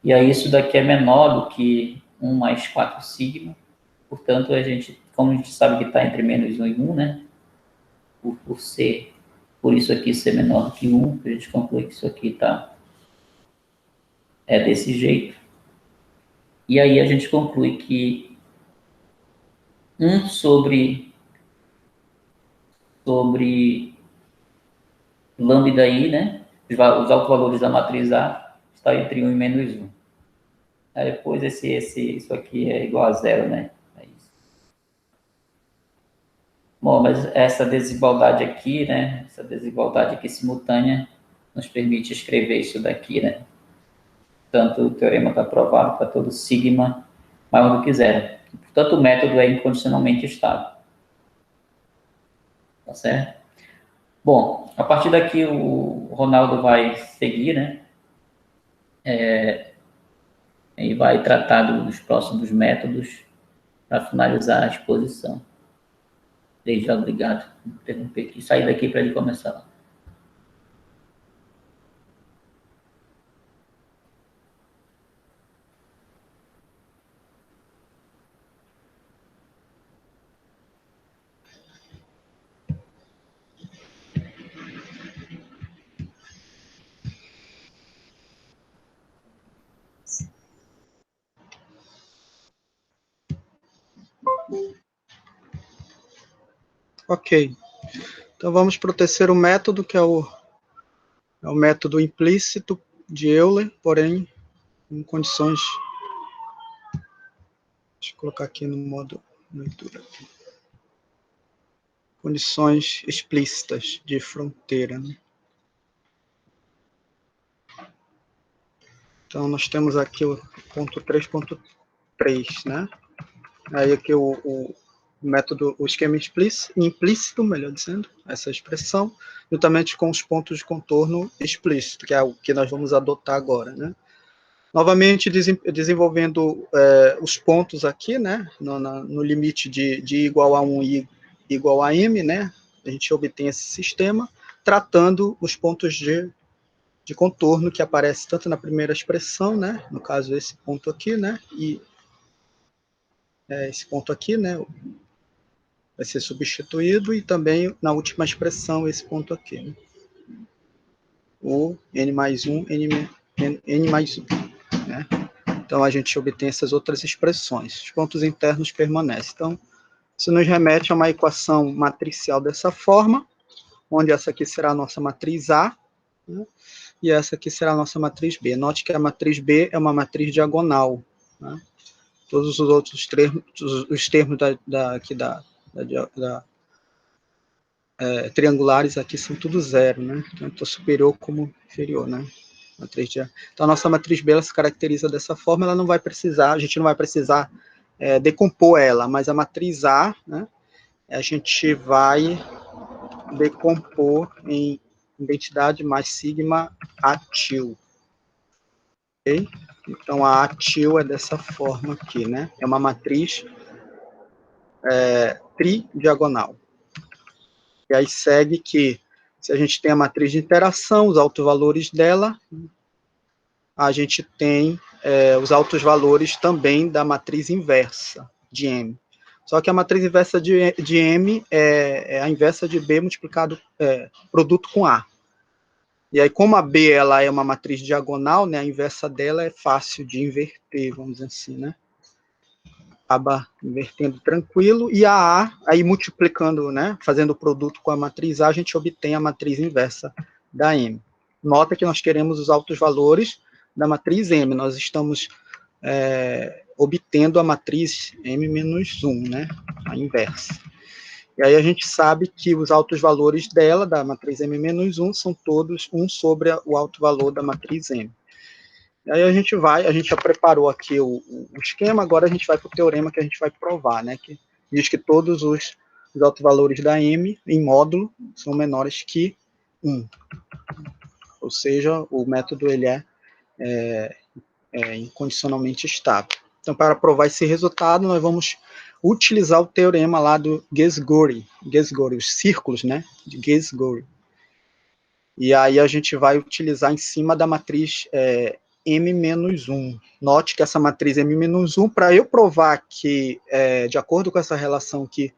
E aí isso daqui é menor do que 1 mais 4 sigma. Portanto, como a gente sabe que está entre menos 1 e 1, né? Por isso aqui ser menor do que 1, a gente conclui que isso aqui é desse jeito. E aí a gente conclui que 1 sobre lambda I, né? Os autovalores da matriz A está entre 1 e menos 1. Aí depois isso aqui é igual a 0, né? É isso. Bom, mas essa desigualdade aqui, né? Essa desigualdade aqui simultânea nos permite escrever isso daqui, né? Portanto, o teorema está provado para todo sigma maior do que 0. Portanto, o método é incondicionalmente estável. Tá certo? Bom, a partir daqui o Ronaldo vai seguir, né? E vai tratar dos próximos métodos para finalizar a exposição. Desde já, obrigado por interromper aqui. Sair daqui para ele começar. Ok. Então vamos para o terceiro método, que é o método implícito de Euler, porém em condições... Deixa eu colocar aqui no modo leitura. Condições explícitas de fronteira, né? Então nós temos aqui o ponto 3.3, né? Aí aqui o método, o esquema implícito, melhor dizendo, essa expressão, juntamente com os pontos de contorno explícito, que é o que nós vamos adotar agora, né? Novamente, desenvolvendo os pontos aqui, né? No limite de igual a 1 e igual a m, né? A gente obtém esse sistema, tratando os pontos de contorno que aparece tanto na primeira expressão, né? No caso, esse ponto aqui, né? E esse ponto aqui, né? Vai ser substituído, e também na última expressão esse ponto aqui, né? O n mais 1, n mais 1, né? Então a gente obtém essas outras expressões. Os pontos internos permanecem. Então, isso nos remete a uma equação matricial dessa forma, onde essa aqui será a nossa matriz A, né? E essa aqui será a nossa matriz B. Note que a matriz B é uma matriz diagonal, né? Todos os outros termos, os termos triangulares aqui são tudo zero, né? Tanto superior como inferior, né? Então a nossa matriz B ela se caracteriza dessa forma, ela não vai precisar, a gente não vai precisar decompor ela, mas a matriz A, né? A gente vai decompor em identidade mais sigma atil. Ok? Então a atil é dessa forma aqui, né? É uma matriz tridiagonal. E aí segue que, se a gente tem a matriz de interação, os autovalores dela, a gente tem os autovalores também da matriz inversa de M. Só que a matriz inversa de M é a inversa de B multiplicado, produto com A. E aí, como a B ela é uma matriz diagonal, né, a inversa dela é fácil de inverter, vamos dizer assim, né? Acaba invertendo tranquilo, e a A, aí multiplicando, né, fazendo o produto com a matriz A, a gente obtém a matriz inversa da M. Nota que nós queremos os altos valores da matriz M, nós estamos obtendo a matriz M-1, né, a inversa. E aí a gente sabe que os altos valores dela, da matriz M-1, são todos 1 sobre o alto valor da matriz M. E aí a gente já preparou aqui o esquema, agora a gente vai para o teorema que a gente vai provar, né, que diz que todos os altos valores da M em módulo são menores que 1. Ou seja, o método ele é incondicionalmente estável. Então, para provar esse resultado, nós vamos utilizar o teorema lá do Gesgori, os círculos, né, de Gesgori. E aí a gente vai utilizar em cima da matriz M-1. Note que essa matriz M-1, para eu provar que, de acordo com essa relação que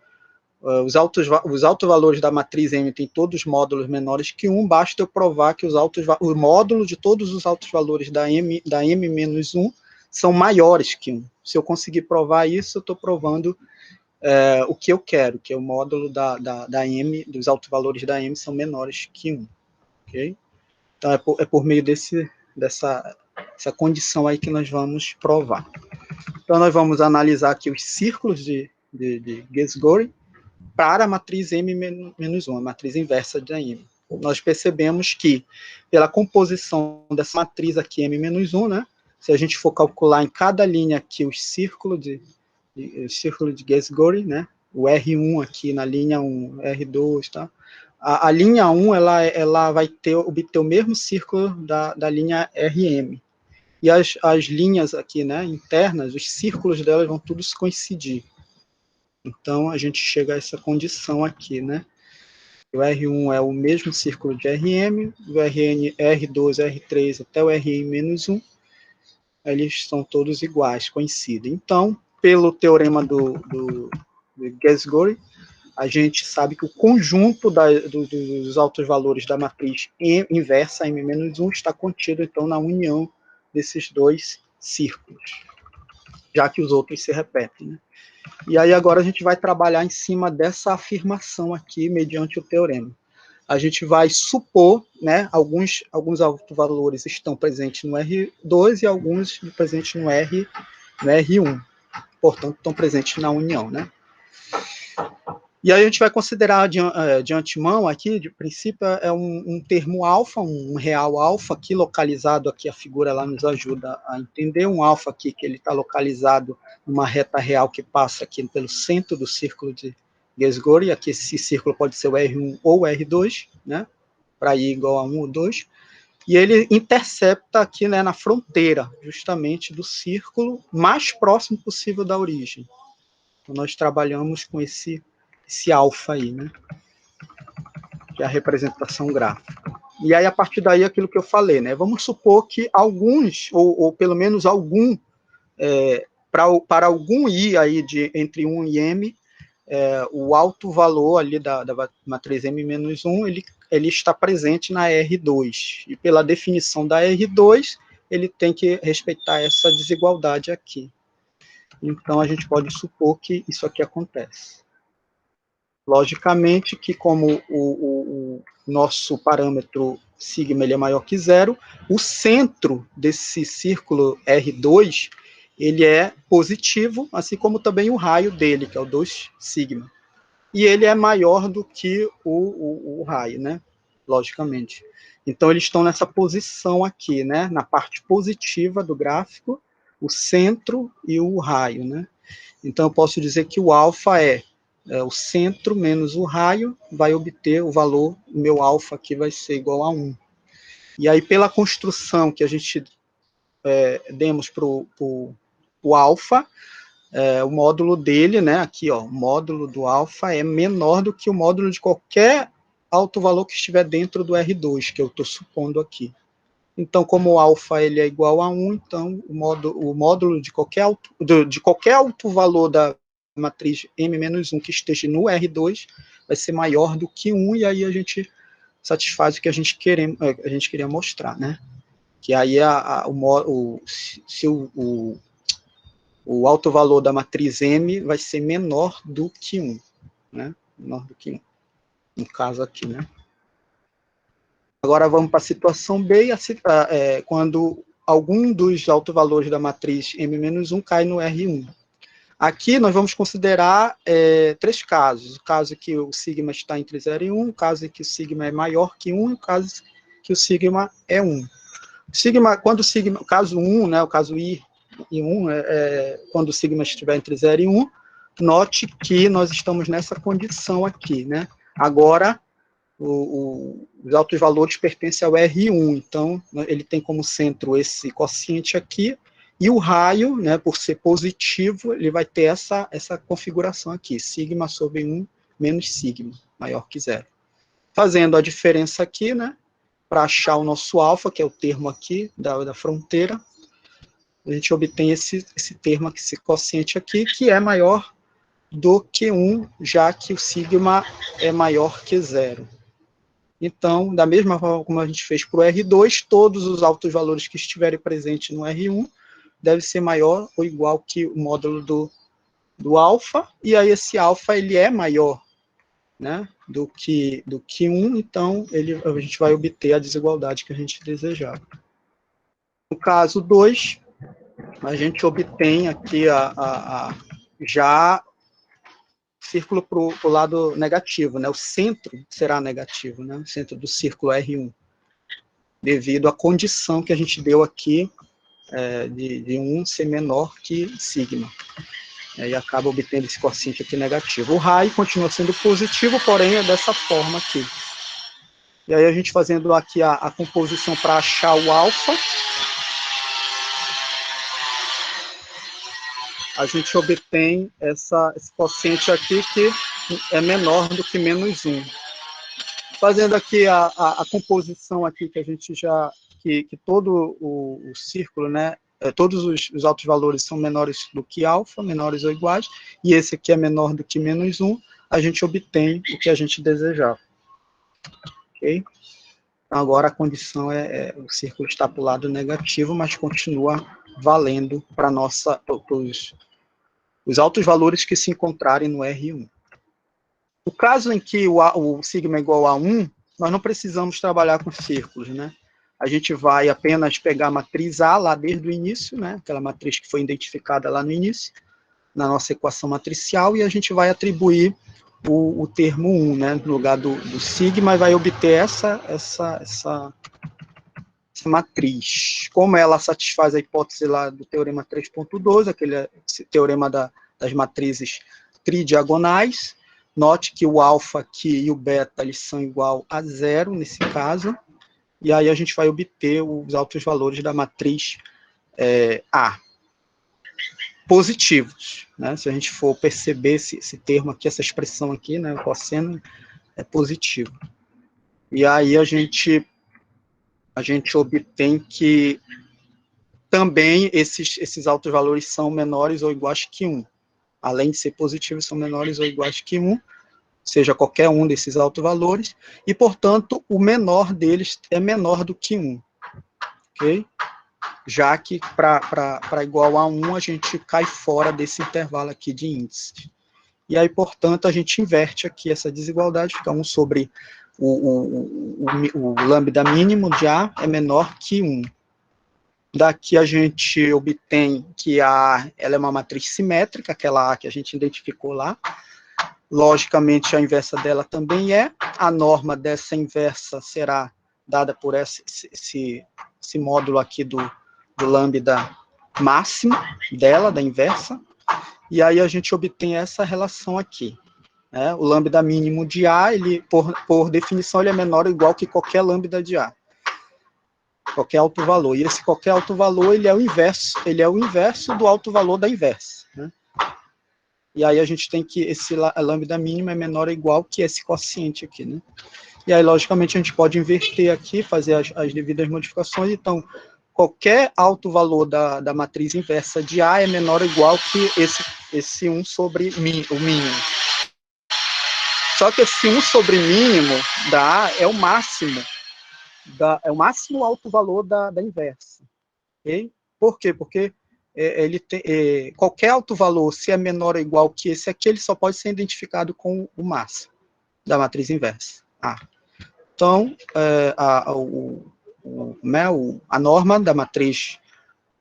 os autovalores da matriz M têm todos módulos menores que 1, basta eu provar que o módulo de todos os altos valores da M-1 são maiores que 1. Se eu conseguir provar isso, eu estou provando o que eu quero, que é o módulo da M, dos autovalores da M são menores que 1. Okay? Então, é por meio dessa condição aí que nós vamos provar. Então, nós vamos analisar aqui os círculos de Gesgori para a matriz M-1, a matriz inversa da M. Nós percebemos que, pela composição dessa matriz aqui, M-1, né, se a gente for calcular em cada linha aqui o círculo de Gesgori, né, o R1 aqui na linha 1, R2, tá? A linha 1, ela vai obter o mesmo círculo da linha RM. E as linhas aqui, né, internas, os círculos delas vão todos coincidir. Então, a gente chega a essa condição aqui, né? O R1 é o mesmo círculo de RM, o R2, R3 até o Rn-1, eles são todos iguais, coincidem. Então, pelo teorema do Gesgori, a gente sabe que o conjunto dos altos valores da matriz inversa, M-1, está contido, então, na união desses dois círculos, já que os outros se repetem, né? E aí agora a gente vai trabalhar em cima dessa afirmação aqui, mediante o teorema. A gente vai supor, né, alguns autovalores estão presentes no R2 e alguns presentes no R1. Portanto, estão presentes na união, né? E aí a gente vai considerar de antemão aqui, de princípio, é um termo alfa, um real alfa, aqui localizado, aqui a figura lá nos ajuda a entender, um alfa aqui que ele está localizado numa reta real que passa aqui pelo centro do círculo de Gesgori, aqui esse círculo pode ser o R1 ou o R2, né, para i igual a 1 ou 2, e ele intercepta aqui, né, na fronteira, justamente, do círculo mais próximo possível da origem. Então, nós trabalhamos com esse alfa aí, né? Que é a representação gráfica. E aí, a partir daí, aquilo que eu falei, né? Vamos supor que alguns, ou pelo menos algum, para algum I aí entre 1 e M, o alto valor ali da matriz M-1, ele está presente na R2. E pela definição da R2, ele tem que respeitar essa desigualdade aqui. Então, a gente pode supor que isso aqui acontece. Logicamente que, como o nosso parâmetro sigma ele é maior que 0, o centro desse círculo R2 ele é positivo, assim como também o raio dele, que é o 2 sigma. E ele é maior do que o raio, né? Logicamente. Então, eles estão nessa posição aqui, né? Na parte positiva do gráfico, o centro e o raio, né? Então, eu posso dizer que o alfa o centro menos o raio, vai obter o valor, o meu alfa aqui vai ser igual a 1. E aí, pela construção que a gente demos para o alfa, o módulo dele, né, aqui, ó, o módulo do alfa é menor do que o módulo de qualquer alto valor que estiver dentro do R2, que eu estou supondo aqui. Então, como o alfa ele é igual a 1, então o módulo de qualquer alto valor da matriz M-1 que esteja no R2 vai ser maior do que 1, e aí a gente satisfaz o que a gente queria mostrar, né? Que aí o alto valor da matriz M vai ser menor do que 1, né? Menor do que 1, no caso aqui, né? Agora vamos para a situação B, quando algum dos autovalores da matriz M-1 cai no R1. Aqui nós vamos considerar 3 casos. O caso que o sigma está entre 0 e 1, o caso em que o sigma é maior que 1, e o caso que o sigma é 1. O caso 1, né, o caso I e 1, quando o sigma estiver entre 0 e 1, note que nós estamos nessa condição aqui, né? Agora, os altos valores pertencem ao R1, então ele tem como centro esse quociente aqui, e o raio, né, por ser positivo, ele vai ter essa configuração aqui, sigma sobre 1 menos sigma, maior que zero. Fazendo a diferença aqui, né, para achar o nosso alfa, que é o termo aqui da fronteira, a gente obtém esse termo, esse quociente aqui, que é maior do que 1, já que o sigma é maior que zero. Então, da mesma forma como a gente fez para o R2, todos os altos valores que estiverem presentes no R1 deve ser maior ou igual que o módulo do alfa, e aí esse alfa ele é maior, né, do que 1, então a gente vai obter a desigualdade que a gente desejava. No caso 2, a gente obtém aqui já círculo para o lado negativo, né? O centro será negativo, né? O centro do círculo R1, devido à condição que a gente deu aqui de 1 ser menor que sigma. E acaba obtendo esse quociente aqui negativo. O raio continua sendo positivo, porém é dessa forma aqui. E aí a gente fazendo aqui a composição para achar o alfa, a gente obtém esse quociente aqui que é menor do que menos 1. Fazendo aqui a composição aqui que a gente já, que todo o círculo, né, todos os altos valores são menores do que alfa, menores ou iguais, e esse aqui é menor do que menos 1, a gente obtém o que a gente desejava. Ok? Então agora a condição o círculo está para o lado negativo, mas continua valendo para os altos valores que se encontrarem no R1. No caso em que o sigma é igual a 1, nós não precisamos trabalhar com círculos, né? A gente vai apenas pegar a matriz A lá desde o início, né? Aquela matriz que foi identificada lá no início, na nossa equação matricial, e a gente vai atribuir o termo 1, né? No lugar do sigma, e vai obter essa matriz. Como ela satisfaz a hipótese lá do teorema 3.2, aquele teorema das matrizes tridiagonais, note que o alfa aqui e o beta eles são igual a zero nesse caso, e aí a gente vai obter os altos valores da matriz A, positivos, né? Se a gente for perceber esse termo aqui, essa expressão aqui, né, o cosseno é positivo. E aí a gente obtém que também esses altos valores são menores ou iguais que 1. Além de ser positivos, são menores ou iguais que 1, seja qualquer um desses altos valores, e, portanto, o menor deles é menor do que 1. Ok? Já que para igual a 1, a gente cai fora desse intervalo aqui de índice. E aí, portanto, a gente inverte aqui essa desigualdade, fica 1 sobre o lambda mínimo de A é menor que 1. Daqui a gente obtém que ela é uma matriz simétrica, aquela A que a gente identificou lá. Logicamente, a inversa dela também é. A norma dessa inversa será dada por esse módulo aqui do lambda máximo dela, da inversa. E aí a gente obtém essa relação aqui. O lambda mínimo de A, ele, por definição, ele é menor ou igual que qualquer lambda de A. Qualquer alto valor. E esse qualquer alto valor, ele é o inverso do alto valor da inversa, né? E aí a gente tem que a lambda mínima é menor ou igual que esse quociente aqui, né? E aí, logicamente, a gente pode inverter aqui, fazer as devidas modificações. Então, qualquer alto valor da matriz inversa de A é menor ou igual que esse 1 sobre o mínimo. Só que esse 1 sobre mínimo da A é o máximo alto valor da inversa. Okay? Por quê? Porque qualquer alto valor, se é menor ou igual que esse aqui, ele só pode ser identificado com o máximo da matriz inversa. Então, a norma da matriz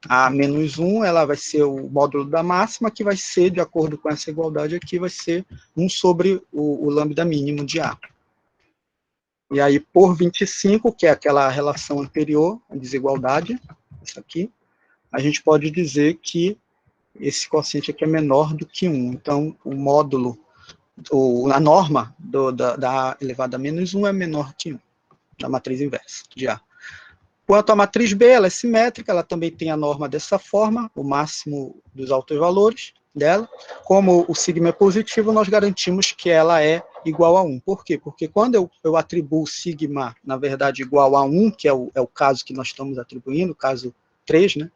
A menos 1, ela vai ser o módulo da máxima, que vai ser, de acordo com essa igualdade aqui, vai ser 1 sobre o lambda mínimo de A. E aí, por 25, que é aquela relação anterior, a desigualdade, essa aqui, a gente pode dizer que esse quociente aqui é menor do que 1. Então, a norma da A elevado a menos 1 é menor que 1, da matriz inversa de A. Quanto à matriz B, ela é simétrica, ela também tem a norma dessa forma, o máximo dos altos valores dela. Como o sigma é positivo, nós garantimos que ela é igual a 1. Por quê? Porque quando eu atribuo sigma, na verdade, igual a 1, que é o caso que nós estamos atribuindo, o caso 3, né?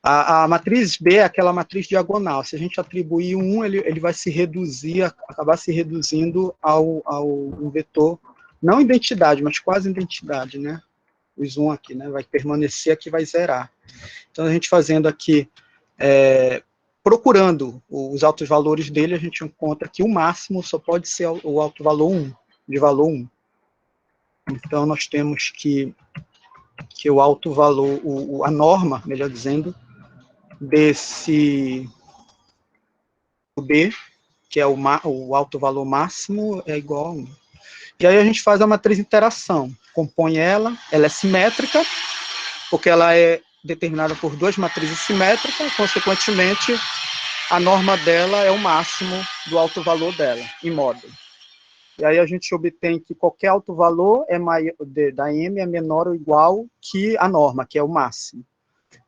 A matriz B é aquela matriz diagonal. Se a gente atribuir 1, ele vai se reduzir, acabar se reduzindo ao um vetor, não identidade, mas quase identidade, né? Os 1 aqui, né? Vai permanecer aqui, vai zerar. Então, a gente fazendo aqui, procurando os altos valores dele, a gente encontra que o máximo só pode ser o alto valor 1, de valor 1. Então, nós temos que o alto valor, a norma, melhor dizendo, desse o B, que é o alto valor máximo, é igual a 1. E aí a gente faz a matriz interação, compõe ela é simétrica, porque ela é determinada por duas matrizes simétricas, consequentemente, a norma dela é o máximo do alto valor dela, em módulo. E aí a gente obtém que qualquer alto valor da M é menor ou igual que a norma, que é o máximo.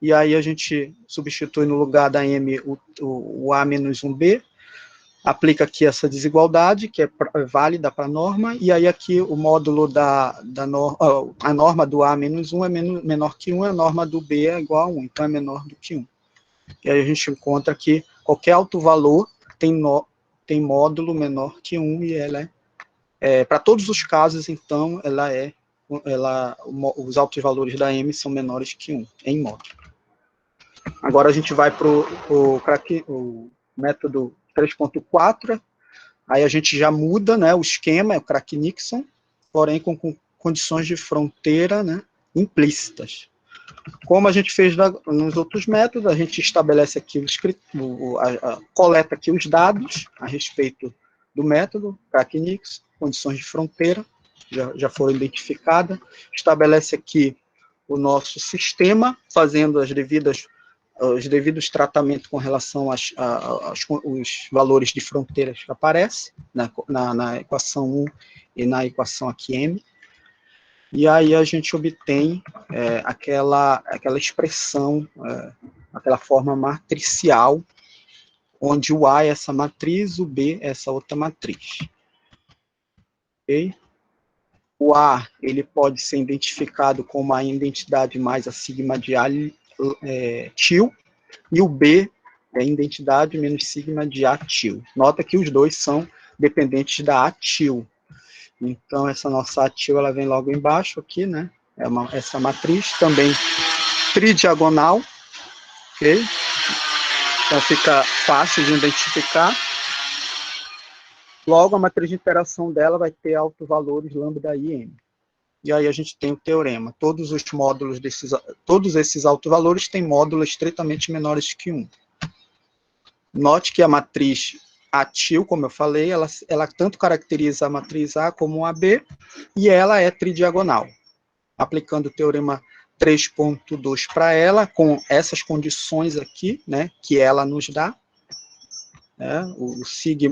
E aí a gente substitui no lugar da M o A menos 1B, aplica aqui essa desigualdade, que é válida para a norma, e aí aqui o módulo a norma do A menos 1 é menor que 1, a norma do B é igual a 1, então é menor do que 1. E aí a gente encontra que qualquer alto valor tem módulo menor que 1, e ela para todos os casos, então, os altos valores da M são menores que 1, em módulo. Agora a gente vai para o método 3.4, aí a gente já muda, né, o esquema, é o Craig-Nixon, porém com condições de fronteira, né, implícitas. Como a gente fez nos outros métodos, a gente estabelece aqui coleta aqui os dados a respeito do método Craig-Nixon, condições de fronteira, já foram identificadas, estabelece aqui o nosso sistema, fazendo os devidos tratamentos com relação aos valores de fronteiras que aparecem na equação 1 e na equação aqui M. E aí a gente obtém aquela expressão, aquela forma matricial, onde o A é essa matriz, o B é essa outra matriz. Okay? O A ele pode ser identificado como a identidade mais a sigma de A til, e o B é a identidade menos sigma de A til. Nota que os dois são dependentes da A til. Então, essa nossa A til, ela vem logo embaixo aqui, né? Essa matriz também tridiagonal, ok? Então, fica fácil de identificar. Logo, a matriz de interação dela vai ter autovalores lambda I M. E aí a gente tem o teorema. Todos os módulos todos esses autovalores têm módulos estritamente menores que 1. Note que a matriz A til, como eu falei, ela tanto caracteriza a matriz A como a B, e ela é tridiagonal. Aplicando o teorema 3.2 para ela, com essas condições aqui, né, que ela nos dá,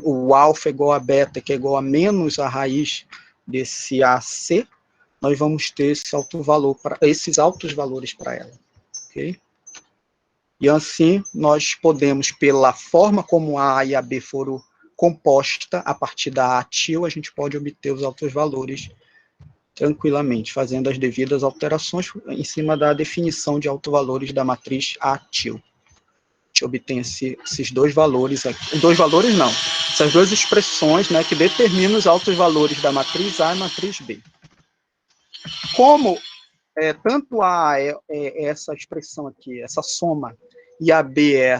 o alfa é igual a beta, que é igual a menos a raiz desse AC, nós vamos ter esses altos valores para ela. Ok? E assim, nós podemos, pela forma como a A e a B foram compostas, a partir da A til, a gente pode obter os altos valores tranquilamente, fazendo as devidas alterações em cima da definição de autovalores da matriz A til. A gente obtém esses dois valores aqui. Dois valores não, essas duas expressões, né, que determinam os altos valores da matriz A e matriz B. Como tanto A é essa expressão aqui, essa soma, e a B é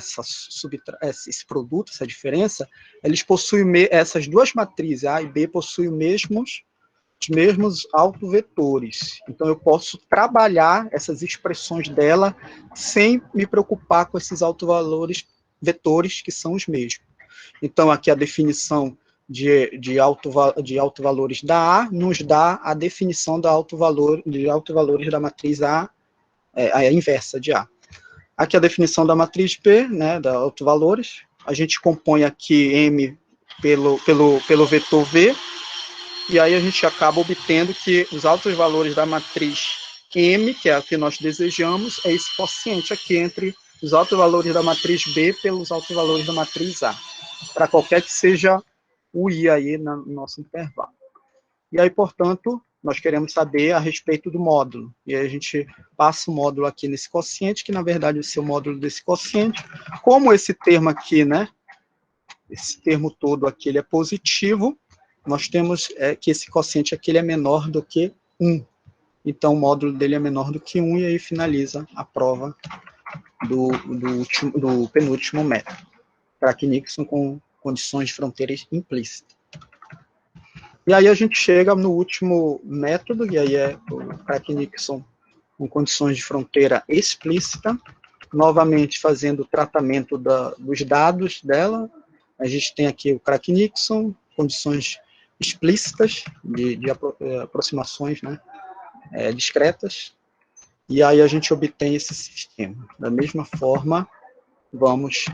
esse produto, essa diferença, eles possuem essas duas matrizes, A e B, possuem os mesmos autovetores. Então, eu posso trabalhar essas expressões dela sem me preocupar com esses autovalores vetores, que são os mesmos. Então, aqui a definição de autovalores da A nos dá a definição de autovalores da matriz A, a inversa de A. Aqui a definição da matriz P, né, da autovalores. A gente compõe aqui M pelo vetor V, e aí a gente acaba obtendo que os altos valores da matriz M, que é a que nós desejamos, é esse quociente aqui entre os altos valores da matriz B pelos altos valores da matriz A, para qualquer que seja o I aí no nosso intervalo. E aí, portanto, nós queremos saber a respeito do módulo. E aí a gente passa o módulo aqui nesse quociente, que na verdade vai ser o módulo desse quociente. Como esse termo aqui, né, esse termo todo aqui ele é positivo, nós temos que esse quociente aqui ele é menor do que 1. Então, o módulo dele é menor do que 1, e aí finaliza a prova do penúltimo método. Craig-Nixon com condições de fronteira implícita. E aí a gente chega no último método, e aí é o Craig-Nixon com condições de fronteira explícita, novamente fazendo o tratamento dos dados dela. A gente tem aqui o Craig-Nixon, condições explícitas de aproximações, né, discretas, e aí a gente obtém esse sistema. Da mesma forma, vamos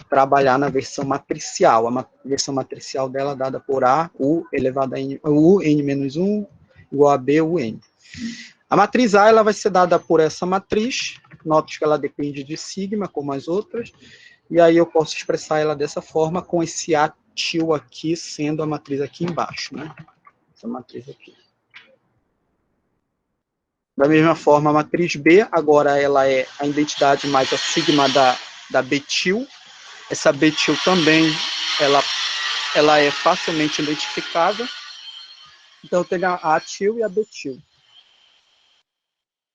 trabalhar na versão matricial. A versão matricial dela dada por A, U elevado a N, U, N menos 1, igual a B, U, N. A matriz A ela vai ser dada por essa matriz, note que ela depende de sigma, como as outras, e aí eu posso expressar ela dessa forma, com esse A til aqui sendo a matriz aqui embaixo, né? Essa matriz aqui. Da mesma forma, a matriz B, agora ela é a identidade mais a sigma da B til. Essa B til também, ela é facilmente identificável. Então, eu tenho a A til e a B til.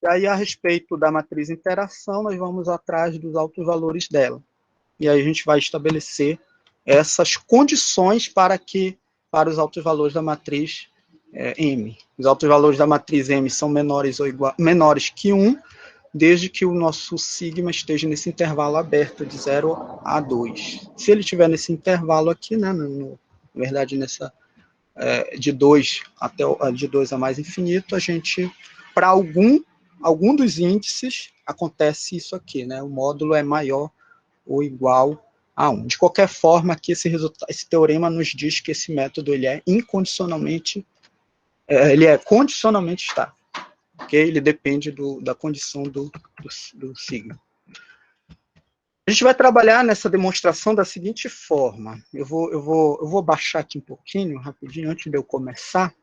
E aí, a respeito da matriz interação, nós vamos atrás dos altos valores dela. E aí, a gente vai estabelecer essas condições para os altos valores da matriz M. Os altos valores da matriz M são menores que 1, desde que o nosso sigma esteja nesse intervalo aberto de 0 a 2. Se ele estiver nesse intervalo aqui, né, na verdade, de 2 a mais infinito, a gente, para algum dos índices, acontece isso aqui, né, o módulo é maior ou igual a 1. De qualquer forma, aqui esse teorema nos diz que esse método ele é condicionalmente estável. Okay? Ele depende da condição do sigma. A gente vai trabalhar nessa demonstração da seguinte forma. Eu vou baixar aqui um pouquinho, rapidinho, antes de eu começar.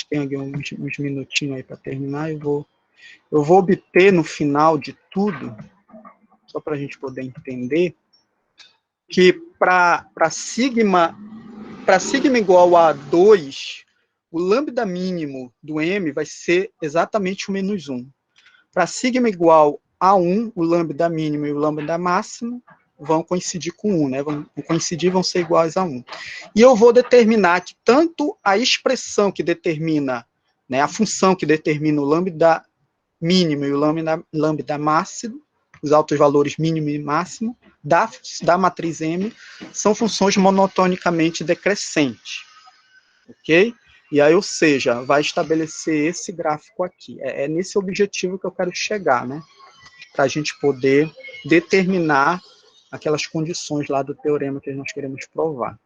Tem aqui uns minutinhos aí para terminar. Eu vou obter no final de tudo, só para a gente poder entender, que para sigma igual a 2, o lambda mínimo do M vai ser exatamente o menos 1. Para sigma igual a 1, o lambda mínimo e o lambda máximo vão coincidir com 1, né? Vão coincidir, vão ser iguais a 1. E eu vou determinar que tanto a expressão que determina, né, a função que determina o lambda mínimo e o lambda máximo, os altos valores mínimo e máximo, da matriz M, são funções monotonicamente decrescentes. Ok? E aí, ou seja, vai estabelecer esse gráfico aqui. É nesse objetivo que eu quero chegar, né? Para a gente poder determinar aquelas condições lá do teorema que nós queremos provar.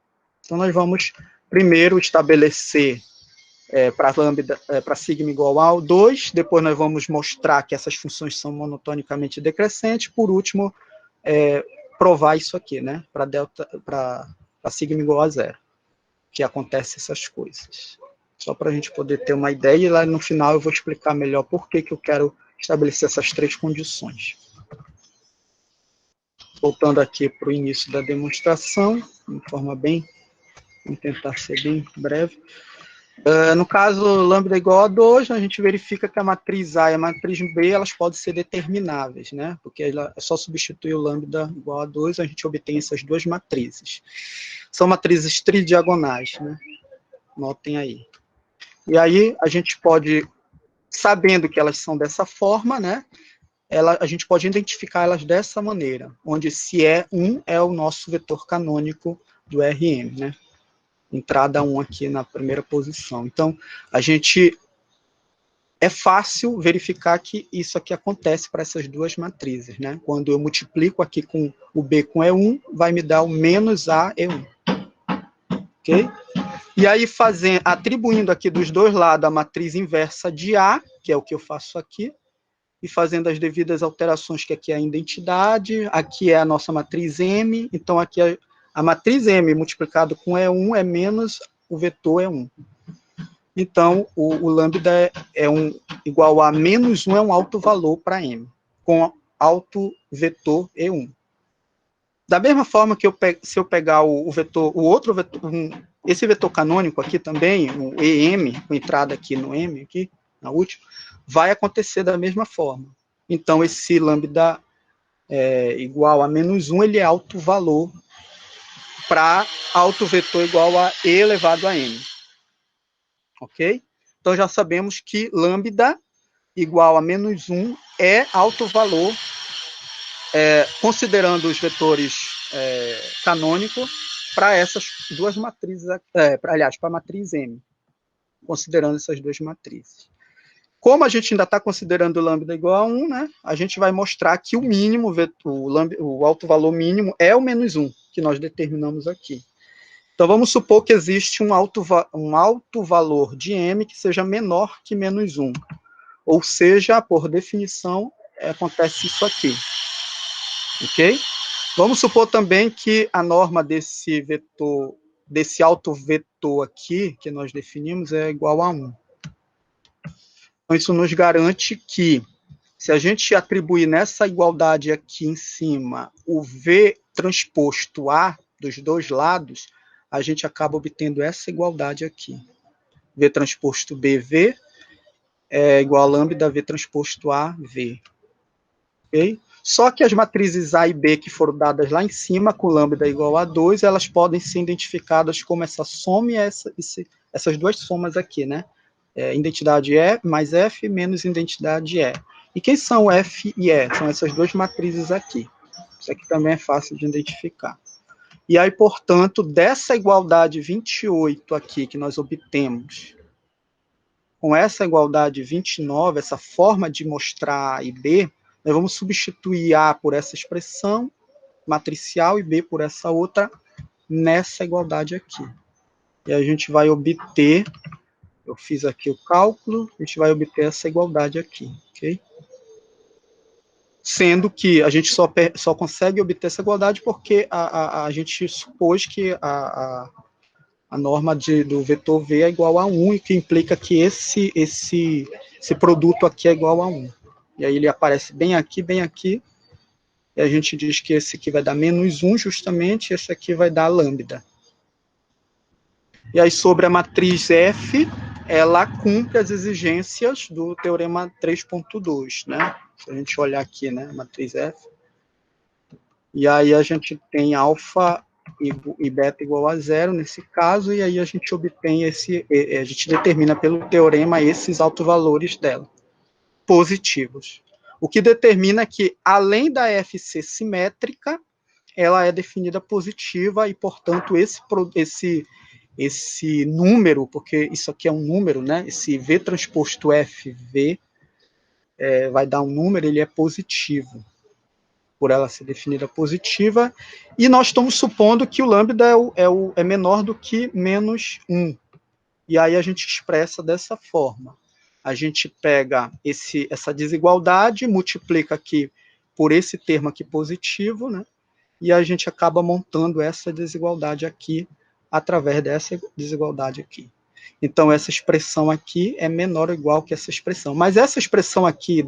Então, nós vamos primeiro estabelecer para sigma igual a 2, depois nós vamos mostrar que essas funções são monotonicamente decrescentes, por último, provar isso aqui, né? Para sigma igual a 0, que acontece essas coisas. Só para a gente poder ter uma ideia, e lá no final eu vou explicar melhor por que eu quero estabelecer essas 3 condições. Voltando aqui para o início da demonstração, de forma vamos tentar ser bem breve. No caso, lambda igual a 2, a gente verifica que a matriz A e a matriz B elas podem ser determináveis, né? Porque é só substituir o lambda igual a 2, a gente obtém essas 2 matrizes. São matrizes tridiagonais, né? Notem aí. E aí, a gente pode, sabendo que elas são dessa forma, né? A gente pode identificar elas dessa maneira, onde se E1 é o nosso vetor canônico do Rm, né? Entrada 1 aqui na primeira posição. Então, é fácil verificar que isso aqui acontece para essas 2 matrizes, né? Quando eu multiplico aqui com o B com E1, vai me dar o menos A E1. Ok? E aí, atribuindo aqui dos dois lados a matriz inversa de A, que é o que eu faço aqui, e fazendo as devidas alterações, que aqui é a identidade, aqui é a nossa matriz M, então aqui a matriz M multiplicado com E1 é menos o vetor E1. Então, o lambda igual a menos 1 é um alto valor para M, com alto vetor E1. Da mesma forma que se eu pegar esse vetor canônico aqui também, o EM, com entrada aqui no M, aqui, na última, vai acontecer da mesma forma. Então, esse lambda igual a menos 1, ele é alto valor para alto vetor igual a E elevado a M. Ok? Então, já sabemos que lambda igual a menos 1 é alto valor, considerando os vetores canônicos para essas duas matrizes, aliás, para a matriz M, considerando essas duas matrizes. Como a gente ainda está considerando lambda igual a 1, né, a gente vai mostrar que o mínimo, o alto valor mínimo é o menos 1, que nós determinamos aqui. Então, vamos supor que existe um alto valor de M que seja menor que menos 1. Ou seja, por definição, acontece isso aqui. Ok? Vamos supor também que a norma desse alto vetor aqui, que nós definimos, é igual a 1. Então, isso nos garante que, se a gente atribuir nessa igualdade aqui em cima o V transposto A dos dois lados, a gente acaba obtendo essa igualdade aqui. V transposto BV é igual a lambda V transposto AV. Ok? Só que as matrizes A e B que foram dadas lá em cima, com lambda igual a 2, elas podem ser identificadas como essa soma e essas duas somas aqui, né? Identidade E mais F menos identidade E. E quem são F e E? São essas duas matrizes aqui. Isso aqui também é fácil de identificar. E aí, portanto, dessa igualdade 28 aqui que nós obtemos, com essa igualdade 29, essa forma de mostrar A e B, nós vamos substituir A por essa expressão matricial e B por essa outra nessa igualdade aqui. E a gente vai obter, eu fiz aqui o cálculo, a gente vai obter essa igualdade aqui, ok? Sendo que a gente só consegue obter essa igualdade porque a gente supôs que a norma do vetor V é igual a 1, e que implica que esse produto aqui é igual a 1. E aí ele aparece bem aqui, e a gente diz que esse aqui vai dar menos 1 justamente, e esse aqui vai dar lambda. E aí sobre a matriz F, ela cumpre as exigências do teorema 3.2, né? Se a gente olhar aqui, né, a matriz F. E aí a gente tem alfa e beta igual a 0 nesse caso, e aí a gente obtém a gente determina pelo teorema esses autovalores dela, positivos. O que determina que, além da F ser simétrica, ela é definida positiva, e, portanto, esse número, porque isso aqui é um número, né? Esse V transposto FV vai dar um número, ele é positivo, por ela ser definida positiva, e nós estamos supondo que o lambda é menor do que menos 1. E aí a gente expressa dessa forma. A gente pega essa desigualdade, multiplica aqui por esse termo aqui positivo, né? E a gente acaba montando essa desigualdade aqui, através dessa desigualdade aqui. Então, essa expressão aqui é menor ou igual que essa expressão. Mas essa expressão aqui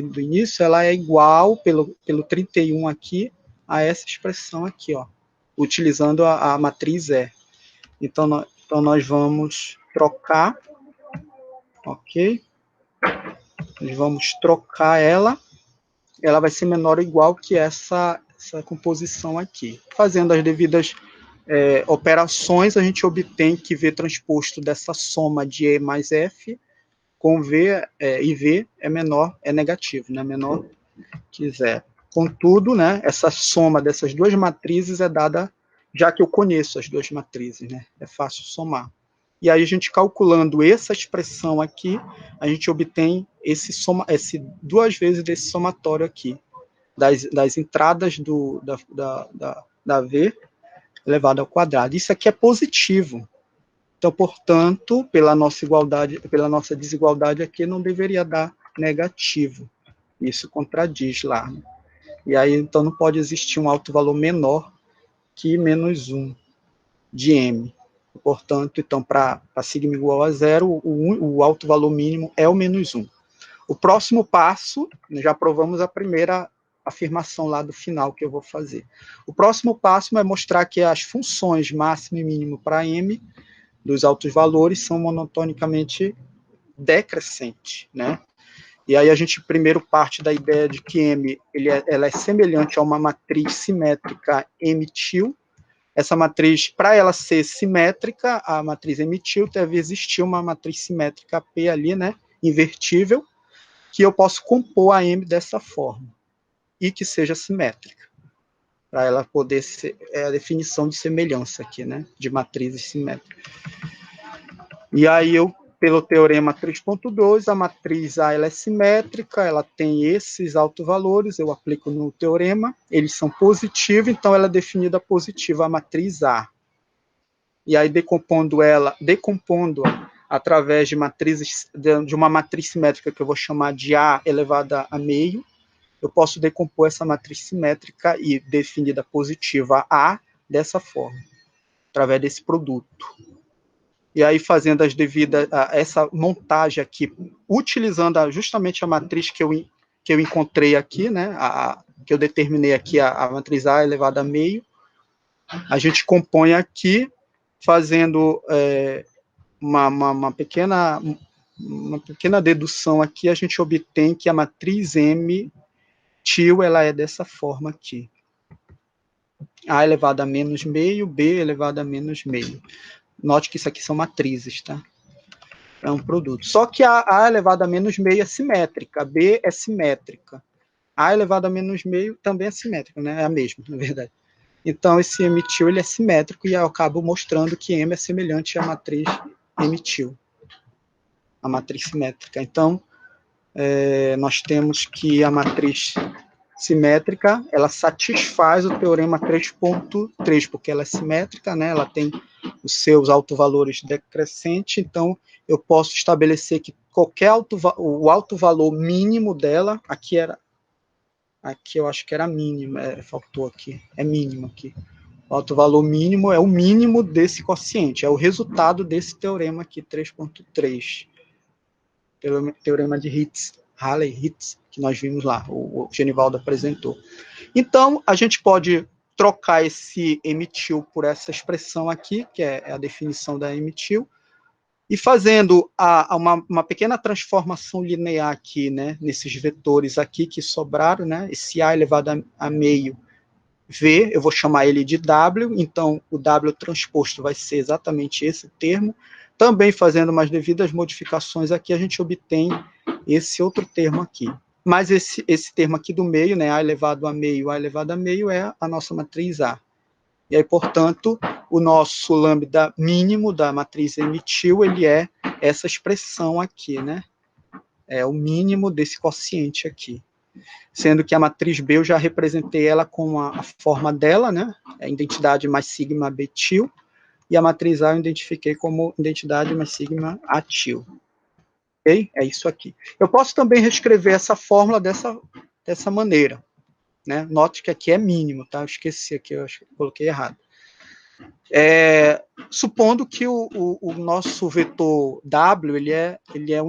do início, ela é igual, pelo 31 aqui, a essa expressão aqui, ó, utilizando a matriz E. Então, nós vamos trocar, ok? Nós vamos trocar ela vai ser menor ou igual que essa composição aqui. Fazendo as devidas operações, a gente obtém que V transposto dessa soma de E mais F com V e V é negativo, né? Menor que 0. Contudo, né, essa soma dessas duas matrizes é dada, já que eu conheço as duas matrizes, né? É fácil somar. E aí, a gente calculando essa expressão aqui, a gente obtém duas vezes desse somatório aqui, das entradas da V elevado ao quadrado. Isso aqui é positivo. Então, portanto, pela nossa desigualdade aqui, não deveria dar negativo. Isso contradiz lá. Né? E aí, então, não pode existir um alto valor menor que menos 1 de M. Portanto, então, para sigma igual a zero, o alto valor mínimo é o menos 1. O próximo passo, já provamos a primeira afirmação lá do final que eu vou fazer. O próximo passo é mostrar que as funções máximo e mínimo para M dos altos valores são monotonicamente decrescentes, né? E aí a gente primeiro parte da ideia de que M ela é semelhante a uma matriz simétrica M-til. Essa matriz, para ela ser simétrica, a matriz M-til deve existir uma matriz simétrica P ali, né? Invertível, que eu posso compor a M dessa forma, e que seja simétrica, para ela poder ser, a definição de semelhança aqui, né, de matrizes simétricas. E aí pelo teorema 3.2, a matriz A ela é simétrica, ela tem esses altos-valores, eu aplico no teorema, eles são positivos, então ela é definida positiva, a matriz A. E aí decompondo-a através de uma matriz simétrica que eu vou chamar de A elevada a meio, eu posso decompor essa matriz simétrica e definida positiva A dessa forma, através desse produto. E aí fazendo essa montagem aqui, utilizando justamente a matriz que eu encontrei aqui, né, que eu determinei aqui, a matriz A elevada a meio, a gente compõe aqui, fazendo uma pequena dedução aqui, a gente obtém que a matriz M-til ela é dessa forma aqui. A elevado a menos meio, B elevado a menos meio. Note que isso aqui são matrizes, tá? É um produto. Só que a elevado a menos meio é simétrica, a B é simétrica. A elevado a menos meio também é simétrica, né? É a mesma, na verdade. Então, esse M-til ele é simétrico e eu acabo mostrando que M é semelhante à matriz M-til, a matriz simétrica. Então, nós temos que a matriz simétrica, ela satisfaz o teorema 3.3, porque ela é simétrica, né? Ela tem os seus alto-valores decrescentes, então eu posso estabelecer que o alto-valor mínimo dela, aqui eu acho que era mínimo, faltou aqui, é mínimo aqui. O alto-valor mínimo é o mínimo desse quociente, é o resultado desse teorema aqui, 3.3, pelo teorema de Halley-Ritz, que nós vimos lá, o Genivaldo apresentou. Então, a gente pode trocar esse M-til por essa expressão aqui, que é a definição da M-til, e fazendo uma pequena transformação linear aqui, né, nesses vetores aqui que sobraram, né, esse A elevado a meio V, eu vou chamar ele de W, então o W transposto vai ser exatamente esse termo. Também fazendo umas devidas modificações aqui, a gente obtém esse outro termo aqui. Mas esse termo aqui do meio, né, A elevado a meio é a nossa matriz A. E aí, portanto, o nosso lambda mínimo da matriz M-til, ele é essa expressão aqui, né? É o mínimo desse quociente aqui. Sendo que a matriz B eu já representei ela com a forma dela, né? A identidade mais sigma B-til, e a matriz A eu identifiquei como identidade mais sigma A-til. Ok? É isso aqui. Eu posso também reescrever essa fórmula dessa maneira. Né? Note que aqui é mínimo, tá? Eu esqueci aqui, eu acho que coloquei errado. Supondo que o nosso vetor W ele é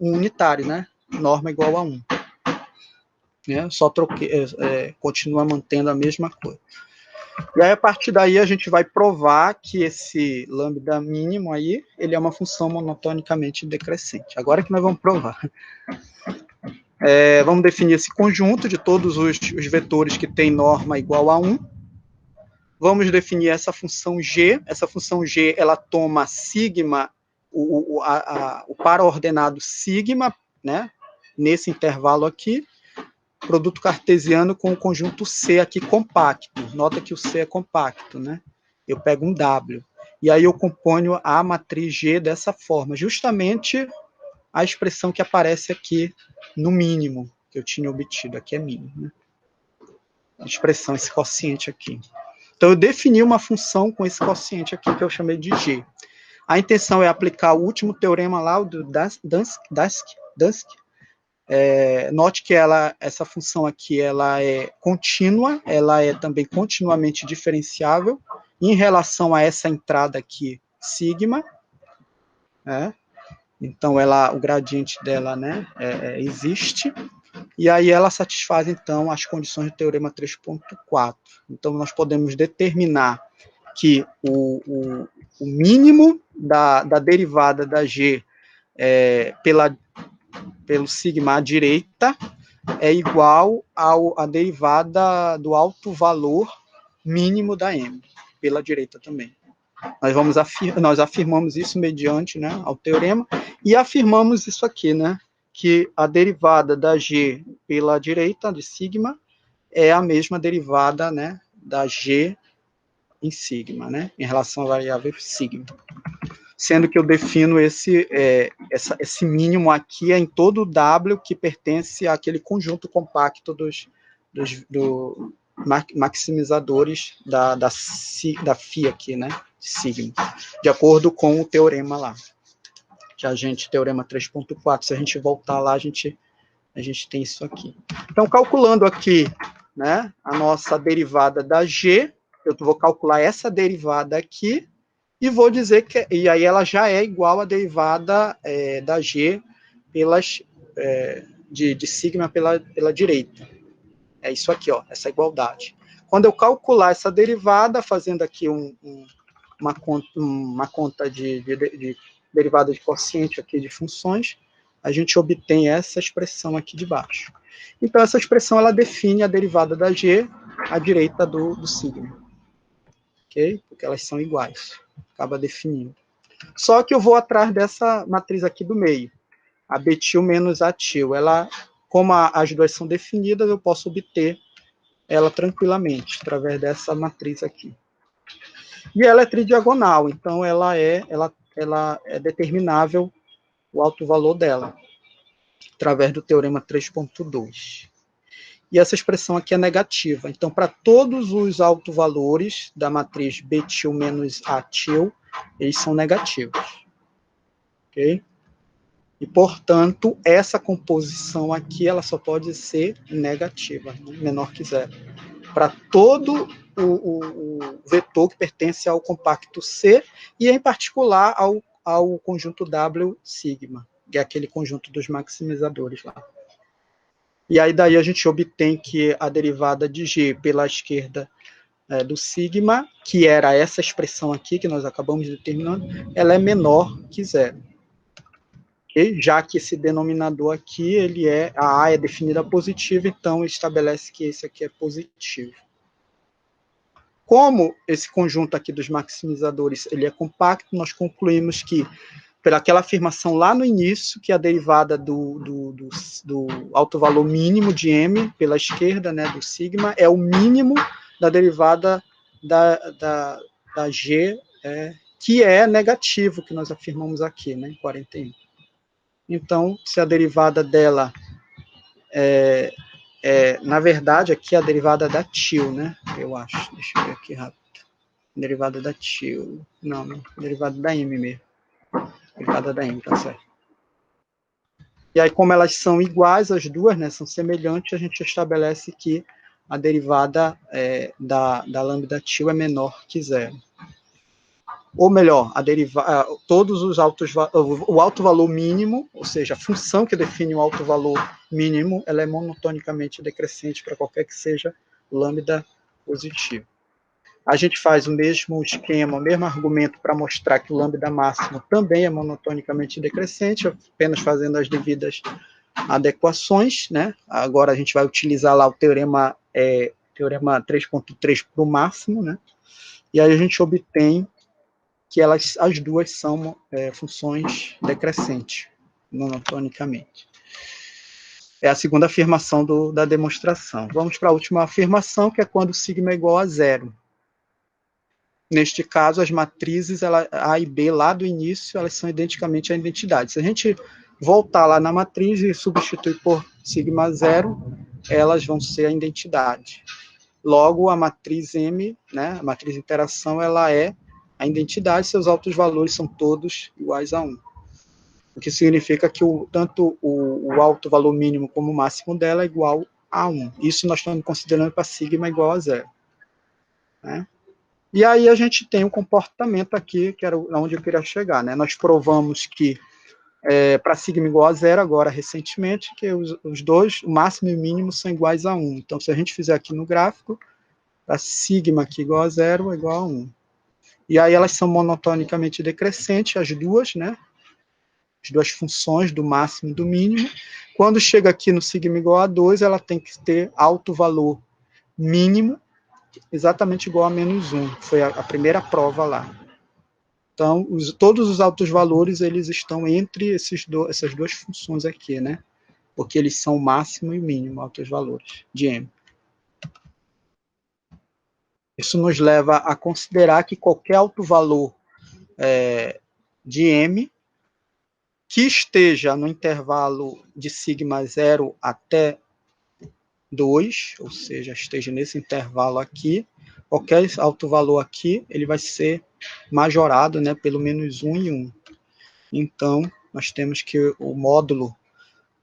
um unitário, né? Norma igual a 1. Né? Só troquei, continua mantendo a mesma coisa. E aí, a partir daí, a gente vai provar que esse lambda mínimo aí, ele é uma função monotonicamente decrescente. Agora que nós vamos provar. Vamos definir esse conjunto de todos os vetores que tem norma igual a 1. Vamos definir essa função G. Essa função G, ela toma sigma, o para-ordenado sigma, né, nesse intervalo aqui, produto cartesiano com o conjunto C aqui compacto. Nota que o C é compacto, né? Eu pego um W. E aí eu componho a matriz G dessa forma, justamente a expressão que aparece aqui no mínimo que eu tinha obtido. Aqui é mínimo, né? A expressão, esse quociente aqui. Então, eu defini uma função com esse quociente aqui, que eu chamei de G. A intenção é aplicar o último teorema lá, o do Dusk. Note que essa função aqui ela é contínua, ela é também continuamente diferenciável em relação a essa entrada aqui, sigma. Então, o gradiente dela, né, existe. E aí ela satisfaz, então, as condições do teorema 3.4. Então, nós podemos determinar que o mínimo da derivada da G pelo sigma à direita é igual à derivada do alto valor mínimo da M, pela direita também. Nós afirmamos isso mediante, né, ao teorema, e afirmamos isso aqui, né, que a derivada da G pela direita, de sigma, é a mesma derivada, né, da G em sigma, né, em relação à variável sigma. Sendo que eu defino esse mínimo aqui em todo o W que pertence àquele conjunto compacto dos maximizadores da φ aqui, né, sigma, de acordo com o teorema lá. Teorema 3.4, se a gente voltar lá, a gente tem isso aqui. Então, calculando aqui, né, a nossa derivada da G, eu vou calcular essa derivada aqui, e vou dizer e aí ela já é igual à derivada da G de sigma pela direita. É isso aqui, ó, essa igualdade. Quando eu calcular essa derivada, fazendo aqui uma conta de derivada de quociente aqui de funções, a gente obtém essa expressão aqui de baixo. Então, essa expressão ela define a derivada da G à direita do sigma. Ok? Porque elas são iguais. Acaba definindo. Só que eu vou atrás dessa matriz aqui do meio. A betil menos a til. Como as duas são definidas, eu posso obter ela tranquilamente, através dessa matriz aqui. E ela é tridiagonal, então ela é determinável o alto valor dela, através do teorema 3.2. E essa expressão aqui é negativa. Então, para todos os autovalores da matriz betil menos atil, eles são negativos. Ok? E, portanto, essa composição aqui ela só pode ser negativa, menor que zero. Para todo o vetor que pertence ao compacto C, e em particular ao conjunto W sigma, que é aquele conjunto dos maximizadores lá. E aí daí a gente obtém que a derivada de G pela esquerda do sigma, que era essa expressão aqui que nós acabamos determinando, ela é menor que zero. Okay? Já que esse denominador aqui, a A é definida positiva, então estabelece que esse aqui é positivo. Como esse conjunto aqui dos maximizadores ele é compacto, nós concluímos que, pelaquela afirmação lá no início, que a derivada do alto valor mínimo de M pela esquerda, né, do sigma, é o mínimo da derivada da G, que é negativo, que nós afirmamos aqui, né, em 41. Então, se a derivada dela na verdade, aqui é a derivada da til, né? Eu acho. Deixa eu ver aqui rápido. Derivada da til. Não, derivada da M mesmo. Derivada da M, tá certo. E aí, como elas são iguais, as duas, né? São semelhantes, a gente estabelece que a derivada da lambda til é menor que zero. Ou melhor, todos os o alto valor mínimo, ou seja, a função que define o alto valor mínimo, ela é monotonicamente decrescente para qualquer que seja lambda positivo. A gente faz o mesmo esquema, o mesmo argumento para mostrar que o lambda máximo também é monotonicamente decrescente, apenas fazendo as devidas adequações, né? Agora a gente vai utilizar lá o teorema 3.3 para o máximo, né? E aí a gente obtém que as duas são funções decrescentes, monotonicamente. É a segunda afirmação da demonstração. Vamos para a última afirmação, que é quando sigma é igual a zero. Neste caso, as matrizes A e B, lá do início, elas são identicamente a identidade. Se a gente voltar lá na matriz e substituir por sigma zero, elas vão ser a identidade. Logo, a matriz M, né, a matriz de interação, ela é a identidade, seus altos valores são todos iguais a 1. O que significa que tanto o alto valor mínimo como o máximo dela é igual a 1. Isso nós estamos considerando para sigma igual a 0. Né? E aí a gente tem um comportamento aqui, que era onde eu queria chegar. Né? Nós provamos que para sigma igual a 0 agora, recentemente, que os dois, o máximo e o mínimo, são iguais a 1. Então, se a gente fizer aqui no gráfico, a sigma aqui igual a 0 é igual a 1. E aí elas são monotonicamente decrescentes, as duas, né? As duas funções do máximo e do mínimo. Quando chega aqui no sigma igual a 2, ela tem que ter alto valor mínimo, exatamente igual a menos 1. Foi a primeira prova lá. Então, todos os altos valores, eles estão entre essas duas funções aqui, né? Porque eles são o máximo e o mínimo, altos valores de M. Isso nos leva a considerar que qualquer alto valor de M que esteja no intervalo de sigma 0 até 2, ou seja, esteja nesse intervalo aqui, qualquer alto valor aqui, ele vai ser majorado, né, pelo menos 1 e 1. Então, nós temos que o módulo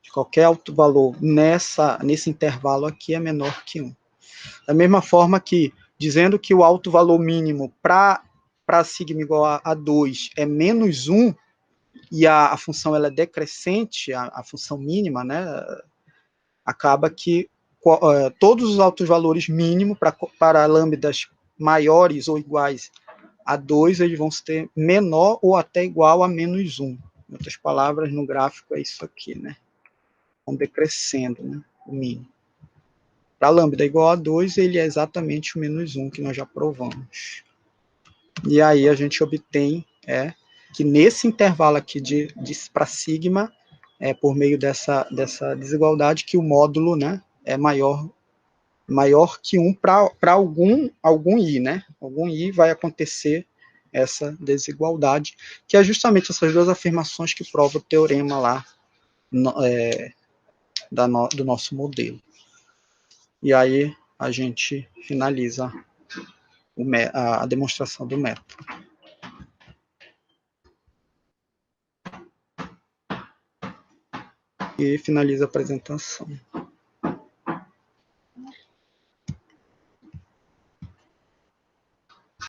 de qualquer alto valor nesse intervalo aqui é menor que 1. Da mesma forma que, dizendo que o alto valor mínimo para sigma igual a 2 é menos 1, e a função ela é decrescente, a função mínima, né, acaba que todos os altos valores mínimos para lambdas maiores ou iguais a 2, eles vão ter menor ou até igual a menos 1. Em outras palavras, no gráfico é isso aqui, né? Vão decrescendo, né, o mínimo. Para lambda igual a 2, ele é exatamente o menos 1 que nós já provamos. E aí a gente obtém que nesse intervalo aqui para sigma, por meio dessa desigualdade, que o módulo, né, é maior que 1 para algum i, né? Algum i vai acontecer essa desigualdade, que é justamente essas duas afirmações que prova o teorema lá do nosso modelo. E aí a gente finaliza a demonstração do método. E finaliza a apresentação.